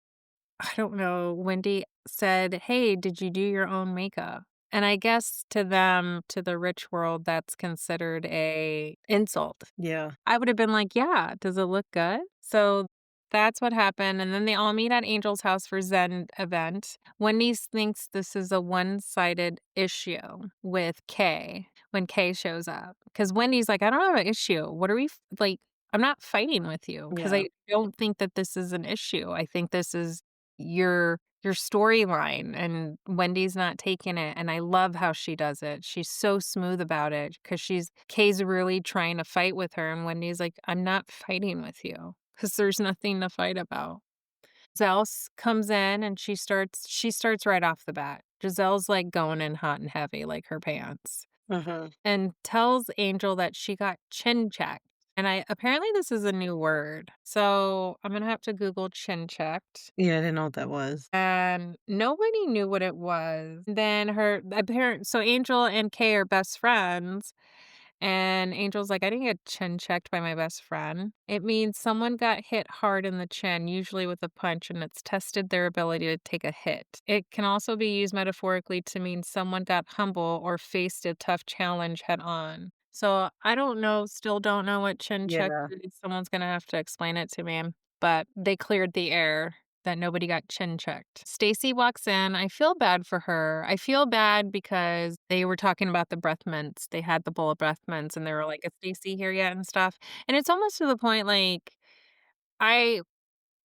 I don't know, Wendy said, "Hey, did you do your own makeup?" And I guess to them, to the rich world, that's considered a insult. yeah, I would have been like, "Yeah, does it look good?" So that's what happened, and then they all meet at Angel's house for Zen event. Wendy thinks this is a one-sided issue with Kay when Kay shows up, because Wendy's like, "I don't have an issue. What are we like, I'm not fighting with you because yeah, I don't think that this is an issue. I think this is your storyline, and Wendy's not taking it, and I love how she does it. She's so smooth about it because Kay's really trying to fight with her, and Wendy's like, "I'm not fighting with you because there's nothing to fight about." Giselle comes in and she starts right off the bat. Giselle's, like, going in hot and heavy like her pants, mhm. and tells Angel that she got chin checked, and I apparently this is a new word, so I'm gonna have to Google chin checked. Yeah, I didn't know what that was. And nobody knew what it was. Then her apparent so Angel and Kay are best friends, and Angel's like, "I didn't get chin checked by my best friend." It means someone got hit hard in the chin, usually with a punch, and it's tested their ability to take a hit. It can also be used metaphorically to mean someone got humble or faced a tough challenge head on. So I don't know, still don't know what chin check Yeah, is. Someone's gonna have to explain it to me. But they cleared the air that nobody got chin checked. Stacy walks in. I feel bad for her. I feel bad because they were talking about the breath mints. They had the bowl of breath mints and they were like, "Is Stacy here yet?" and stuff. And it's almost to the point like I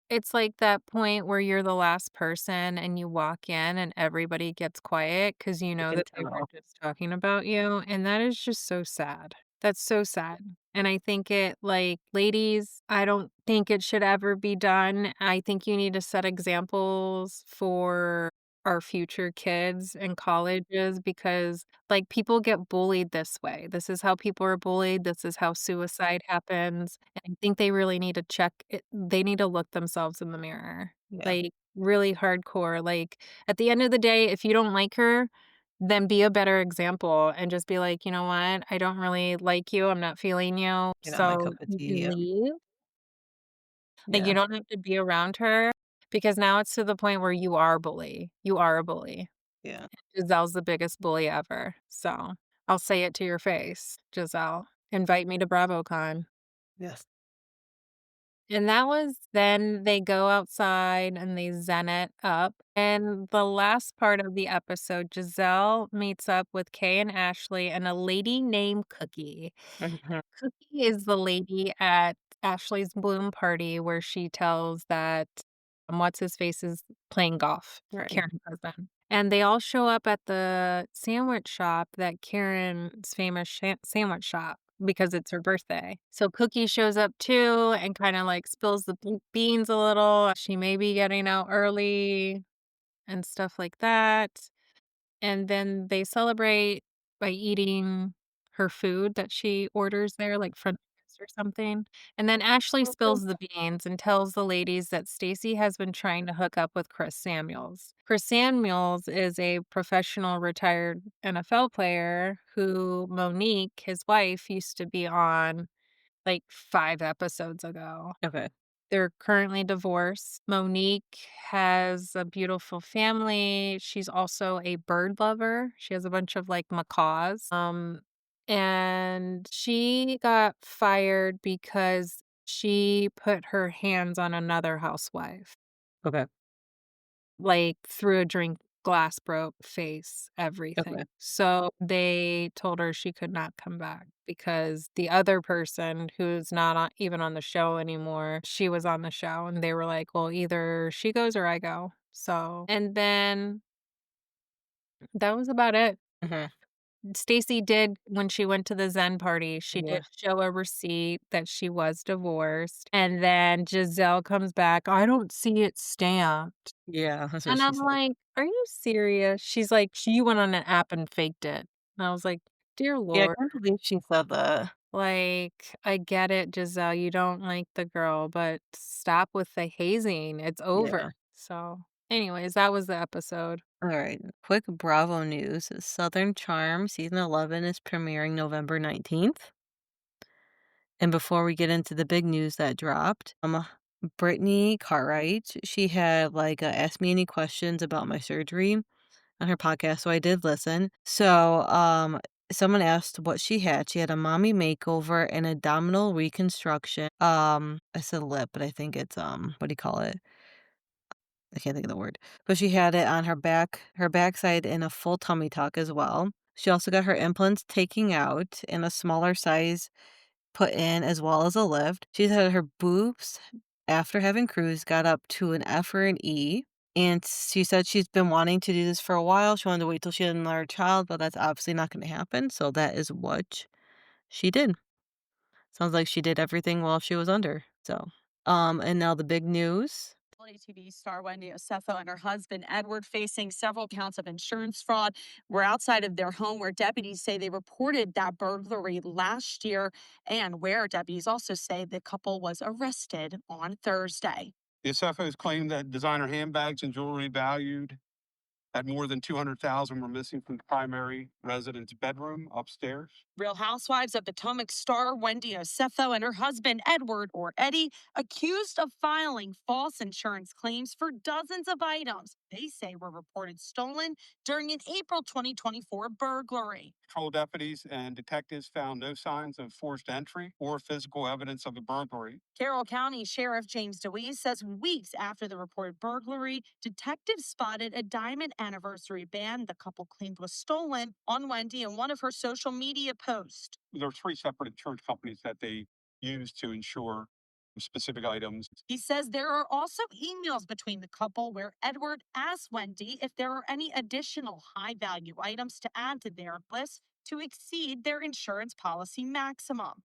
it's like that point where you're the last person and you walk in and everybody gets quiet because you I know can that they were tell. just talking about you, and that is just so sad. That's so sad, and I think it like, ladies, I don't think it should ever be done. I think you need to set examples for our future kids and colleges because, like, people get bullied this way. This is how people are bullied, this is how suicide happens. I think they really need to check it they need to look themselves in the mirror, Yeah, like, really hardcore, like, at the end of the day, if you don't like her, then be a better example and just be like, "You know what? I don't really like you, I'm not feeling you, you're not my so cup of you tea, can yep. leave." Like, you Yeah, don't have to be around her because now it's to the point where you are a bully. You are a bully. yeah, Giselle's the biggest bully ever, so I'll say it to your face, Giselle. Invite me to BravoCon. yes. And that was then they go outside and they zen it up. And the last part of the episode, Giselle meets up with Kay and Ashley and a lady named Cookie. Mhm, Cookie is the lady at Ashley's bloom party where she tells that what's his face is playing golf, right. Karen's husband. And they all show up at the sandwich shop, that Karen's famous sandwich shop, because it's her birthday. So Cookie shows up too and kind of like spills the beans a little. She may be getting out early and stuff like that. And then they celebrate by eating her food that she orders there, like French toast or something. And then Ashley Okay. spills the beans and tells the ladies that Stacy has been trying to hook up with Chris Samuels. Chris Samuels is a professional retired NFL player who Monique, his wife, used to be on like 5 episodes ago. Okay. They're currently divorced. Monique has a beautiful family. She's also a bird lover. She has a bunch of like macaws. And she got fired because she put her hands on another housewife, Okay. like threw a drink glass, broke face, Okay. everything. So they told her she could not come back because the other person who's not even on the show anymore, she was on the show and they were like, well, either she goes or I go. So, and then that was about it. Mhm. Stacy did when she went to the Zen party, she Yeah. did show a receipt that she was divorced, and then Gizelle comes back, "I don't see it stamped." Yeah, that's what And she I'm said. like, "Are you serious?" She's like, "You went on an app and faked it." And I was like, "Dear Yeah, I Lord." can't believe she said that. Like, I get it, Giselle, you don't like the girl, but stop with the hazing, it's over. Yeah. So, anyways, that was the episode. Alright, quick Bravo news. Southern Charm season 11 is premiering November 19th. And before we get into the big news that dropped, Brittany Cartwright, she had like asked me any questions about my surgery on her podcast, so I did listen. So, someone asked what she had. She had a mommy makeover and abdominal reconstruction. I said lip, but I think it's what do you call it? I can't think of the word. But she had it on her backside in a full tummy tuck as well. She also got her implants taken out in a smaller size put in as well as a lift. She said her boobs after having cruise got up to an F or an E. And she said she's been wanting to do this for a while. She wanted to wait till she had another child, but that's obviously not going to happen. So that is what she did. Sounds like she did everything while she was under. So, and now the big news. Reality TV star Wendy Osefo and her husband Edward facing several counts of insurance fraud were outside of their home where deputies say they reported that burglary last year and where deputies also say the couple was arrested on Thursday. The SFOs claim that designer handbags and jewelry valued at more than 200,000 were missing from the primary residence bedroom upstairs. Real Housewives of Potomac star Wendy Osefo and her husband Edward, or Eddie, accused of filing false insurance claims for dozens of items they say were reported stolen during an April 2024 burglary. Patrol deputies and detectives found no signs of forced entry or physical evidence of a burglary. Carroll County Sheriff James DeWeese says weeks after the reported burglary, detectives spotted a diamond anniversary band the couple claimed was stolen on Wendy in one of her social media posts. There are three separate insurance companies that they use to insure specific items. He says there are also emails between the couple where Edward asked Wendy if there are any additional high value items to add to their list to exceed their insurance policy maximum.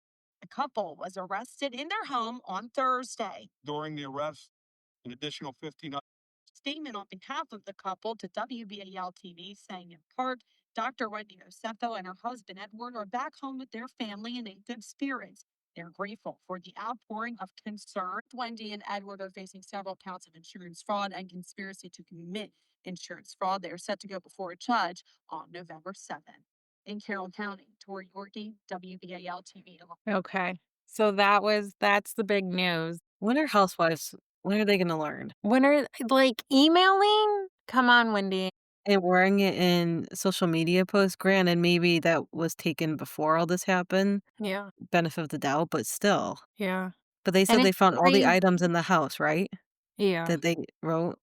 The couple was arrested in their home on Thursday. During the arrest, an additional 15 statement on behalf of the couple to WBAL TV saying in part, Dr. Wendy Osefo and her husband Edward are back home with their family and in good spirits. They're grateful for the outpouring of concern. Wendy and Edward are facing several counts of insurance fraud and conspiracy to commit insurance fraud. They are set to go before a judge on November 7th. In Carroll County, Tori Yorkie, WBAL TV. Okay. So that's the big news. When are they gonna learn? When are like emailing? Come on, Wendy. And wearing it in social media posts, granted, maybe that was taken before all this happened, Yeah. benefit of the doubt, but still. Yeah. But they And said they it's found all the 3 items in the house, right? yeah. That they wrote?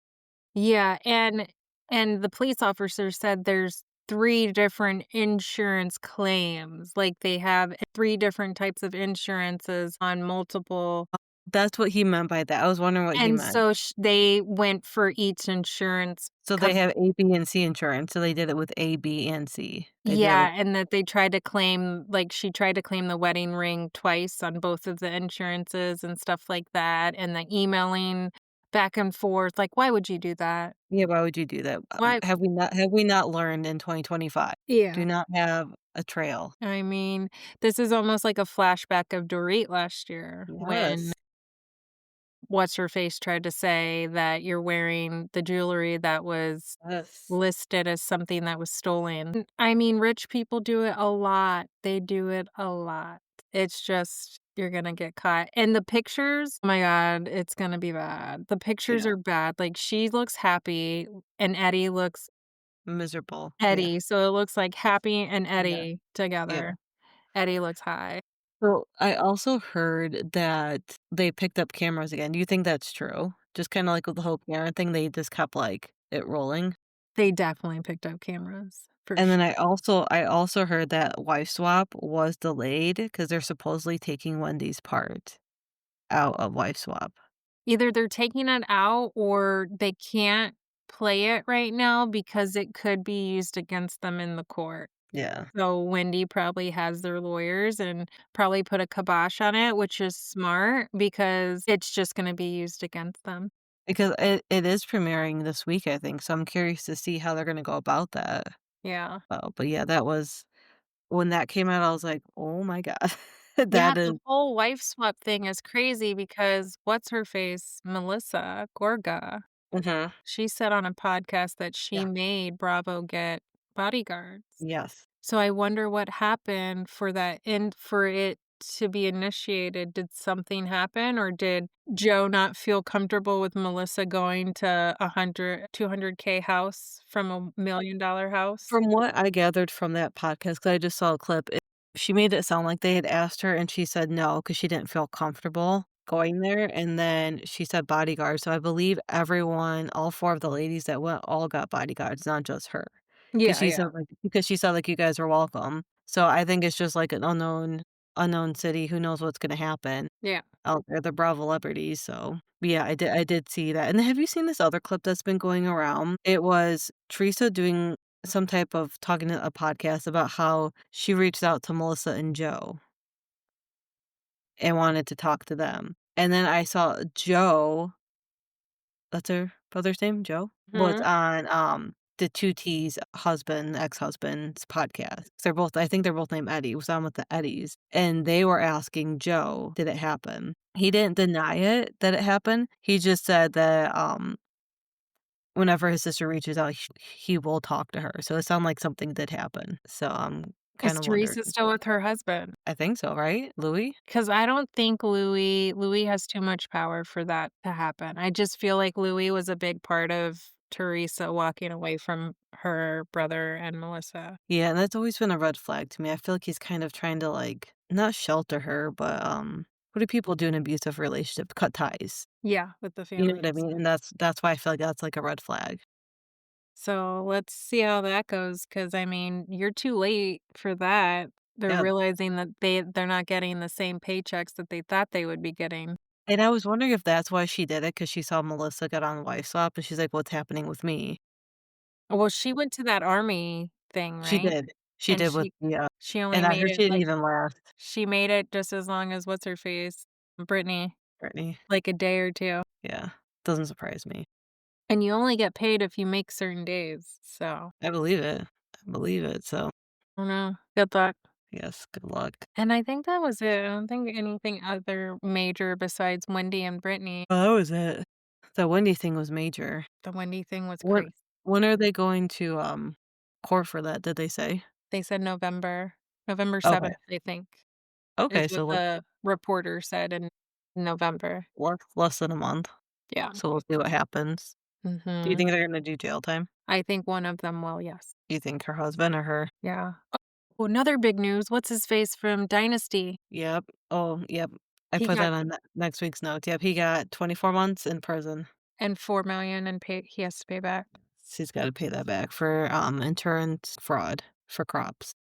Yeah, and the police officer said there's 3 different insurance claims, like, they have 3 different types of insurances on multiple That's what he meant by that. I was wondering what he and meant. so they went for each insurance So they have A, B, and C insurance, so they did it with A, B, and C. They did it Yeah, and that they tried to claim like, she tried to claim the wedding ring twice on both of the insurances and stuff like that, and the emailing back and forth, like, why would you do that? Yeah, why would you do that? Why Have we not learned in 2025? Do Yeah. not have a trail. I mean, this is almost like a flashback of Dorit last year when Yes. what's her face tried to say that you're wearing the jewelry that was Yes. listed as something that was stolen. I mean, rich people do it a lot. They do it a lot. It's just You're gonna get caught. And the pictures, oh my god, it's gonna be bad. The pictures Yeah. are bad. Like, she looks happy and Eddie looks Miserable. Yeah. Eddie, so it looks like Happy and Yeah. Eddie Yeah. together. Eddie looks high. So, I also heard that they picked up cameras again. Do you think that's true? Just kinda like with the whole camera thing, they just kept, like, it rolling? They definitely picked up cameras, for And then sure. I also heard that wife swap was delayed because 'cause they're supposedly taking Wendy's part out of wife swap. Either they're taking it out or they can't play it right now because it could be used against them in the court. Yeah. So Wendy probably has their lawyers and probably put a kibosh on it, which is smart because it's just gonna be used against them. Because it is premiering this week, I think, so I'm curious to see how they're gonna go about that. Yeah. But yeah, that was when that came out, I was like, "Oh my god." Yeah, That is the whole wife swap thing is crazy because what's her face? Melissa Gorga. Mhm. She said on a podcast that Yeah. she made Bravo get bodyguards. Yes. So I wonder what happened for that and for it to be initiated. Did something happen or did Joe not feel comfortable with Melissa going to 200K house from a $1,000,000 house? From what I gathered from that podcast, 'cause I just saw a clip, she made it sound like they had asked her and she said no because she didn't feel comfortable going there, and then she said bodyguard, so I believe everyone, all 4 of the ladies that went, all got bodyguards, not just her. Yeah, yeah, Because she said, like, "You guys are welcome." So I think it's just, like, an unknown city, who knows what's gonna happen yeah. out there, the Bravo celebrities, so but yeah, I did see that, and have you seen this other clip that's been going around? It was Teresa doing some type of talking to a podcast about how she reached out to Melissa and Joe and wanted to talk to them, and then I saw Joe, that's her brother's name, Joe? Was Mhm. on, the 2 T's ex-husband's podcast. I think they're both named Eddie, was on with the Eddies, and they were asking Joe, "Did it happen?" He didn't deny it, that it happened, he just said that, whenever his sister reaches out, he will talk to her, so it sounded like something did happen, so I'm Is kinda wondering. Teresa still with her husband? I think so, right? Louis? Because I don't think Louis has too much power for that to happen. I just feel like Louis was a big part of Teresa walking away from her brother and Melissa. Yeah, and that's always been a red flag to me. I feel like he's kind of trying to, like, not shelter her, but, what do people do in abusive relationship? Cut ties. Yeah, with the You know what I families. mean? And that's why I feel like that's, like, a red flag. So let's see how that goes. Because I mean, you're too late for that. They're Yeah, realizing that they're not getting the same paychecks that they thought they would be getting. and I was wondering if that's why she did it, because she saw Melissa get on Wife Swap, and she's like, "What's happening with me?" Well, she went to that army thing, She right? did. She And did with the, she only and I made heard it she didn't like even last, she made it just as long as what's her face? Brittany, Brittany. like a day or 2. Yeah, doesn't surprise me. And you only get paid if you make certain days, so I believe it. I believe it, so, I don't know. Good luck. yes, good luck. And I think that was it. I don't think anything other major besides Wendy and Brittany. Oh, that was it. The Wendy thing was major. The Wendy thing was When crazy. when are they going to, court for that, did they say? They said November Okay. 7th, I think, is Okay, what so the reporter said in November. less than a month, Yeah. so we'll see what happens. Do you Mhm. think they're gonna do jail time? I think one of them will, yes. Do you think her husband or her? Yeah. Oh, another big news. What's his face from Dynasty? Yep. Oh, yep. I He put got that on next week's notes. Yep, he got 24 months in prison. and 4,000,000 and he has to pay back. So he's gotta pay that back for, insurance fraud for crops.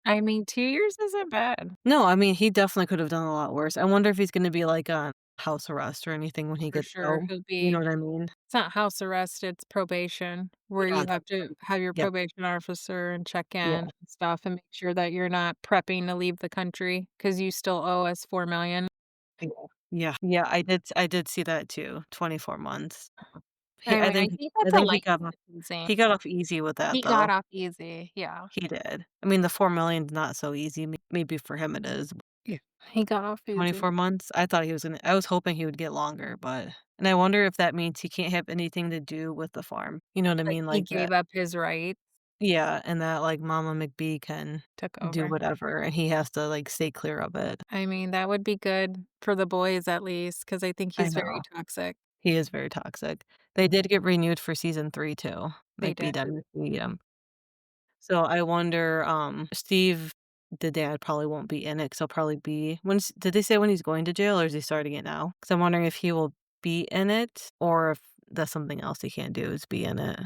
I mean, 2 years isn't bad. No, I mean, he definitely could have done a lot worse. I wonder if he's gonna be, like, on house arrest or anything when he For gets sure. out. He'll You know be what I mean? it's not house arrest, it's probation, where Yeah, you have to have your yep, probation officer and check in yeah, and stuff and make sure that you're not prepping to leave the country because you still owe us 4,000,000. yeah, yeah, I did see that too, 24 months. He I I mean, I think think I that's a think light sentencing. he got off easy with that, He got though. off easy, yeah. He did. I mean, the 4,000,000's not so easy, maybe for him it is. Yeah. He got off easy. 24 months? I was hoping he would get longer, but and I wonder if that means he can't have anything to do with the farm. You know what I Like, mean? he Like gave that. up his rights. Yeah, and that, like, Mama McBee can Took do over. whatever, and he has to, like, stay clear of it. I mean, that would be good for the boys at least, because I think I he's very know. toxic. He is very toxic. They did get renewed for season 3 too, They like did. BWC, So I wonder, Steve, the dad, probably won't be in it 'cause he'll probably be when's did they say when he's going to jail, or is he starting it now? 'Cause I'm wondering if he will be in it or if that's something else he can't do is be in it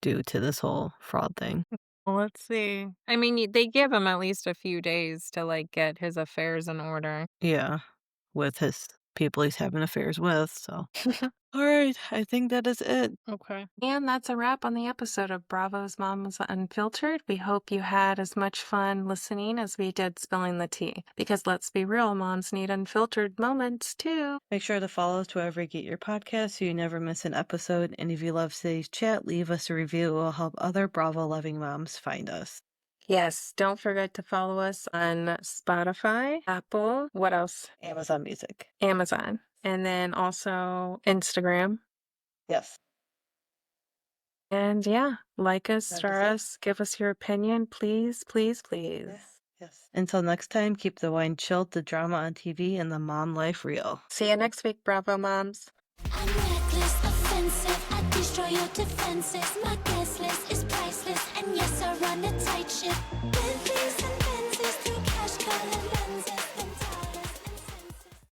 due to this whole fraud thing. Well, let's see. I mean, they give him at least a few days to like get his affairs in order. Yeah, with his people he's having affairs with, so. Alright, I think that is it. Okay. And that's a wrap on the episode of Bravo's Moms Unfiltered. We hope you had as much fun listening as we did spilling the tea. Because let's be real, moms need unfiltered moments too. Make sure to follow us wherever you get your podcasts so you never miss an episode. And if you love today's chat, leave us a review. It will help other Bravo loving moms find us. Yes, don't forget to follow us on Spotify, Apple, what else? Amazon Music. Amazon. And then also Instagram. Yes. And yeah, like us, That star is it. us, give us your opinion, please, please, please. Yes. Until next time, keep the wine chilled, the drama on TV, and the mom life real. See you next week, Bravo moms. I'm reckless, offensive. I destroy your defenses. My guest list is priceless. And yes, I run a tight ship. Bentleys and Benzes through cash colored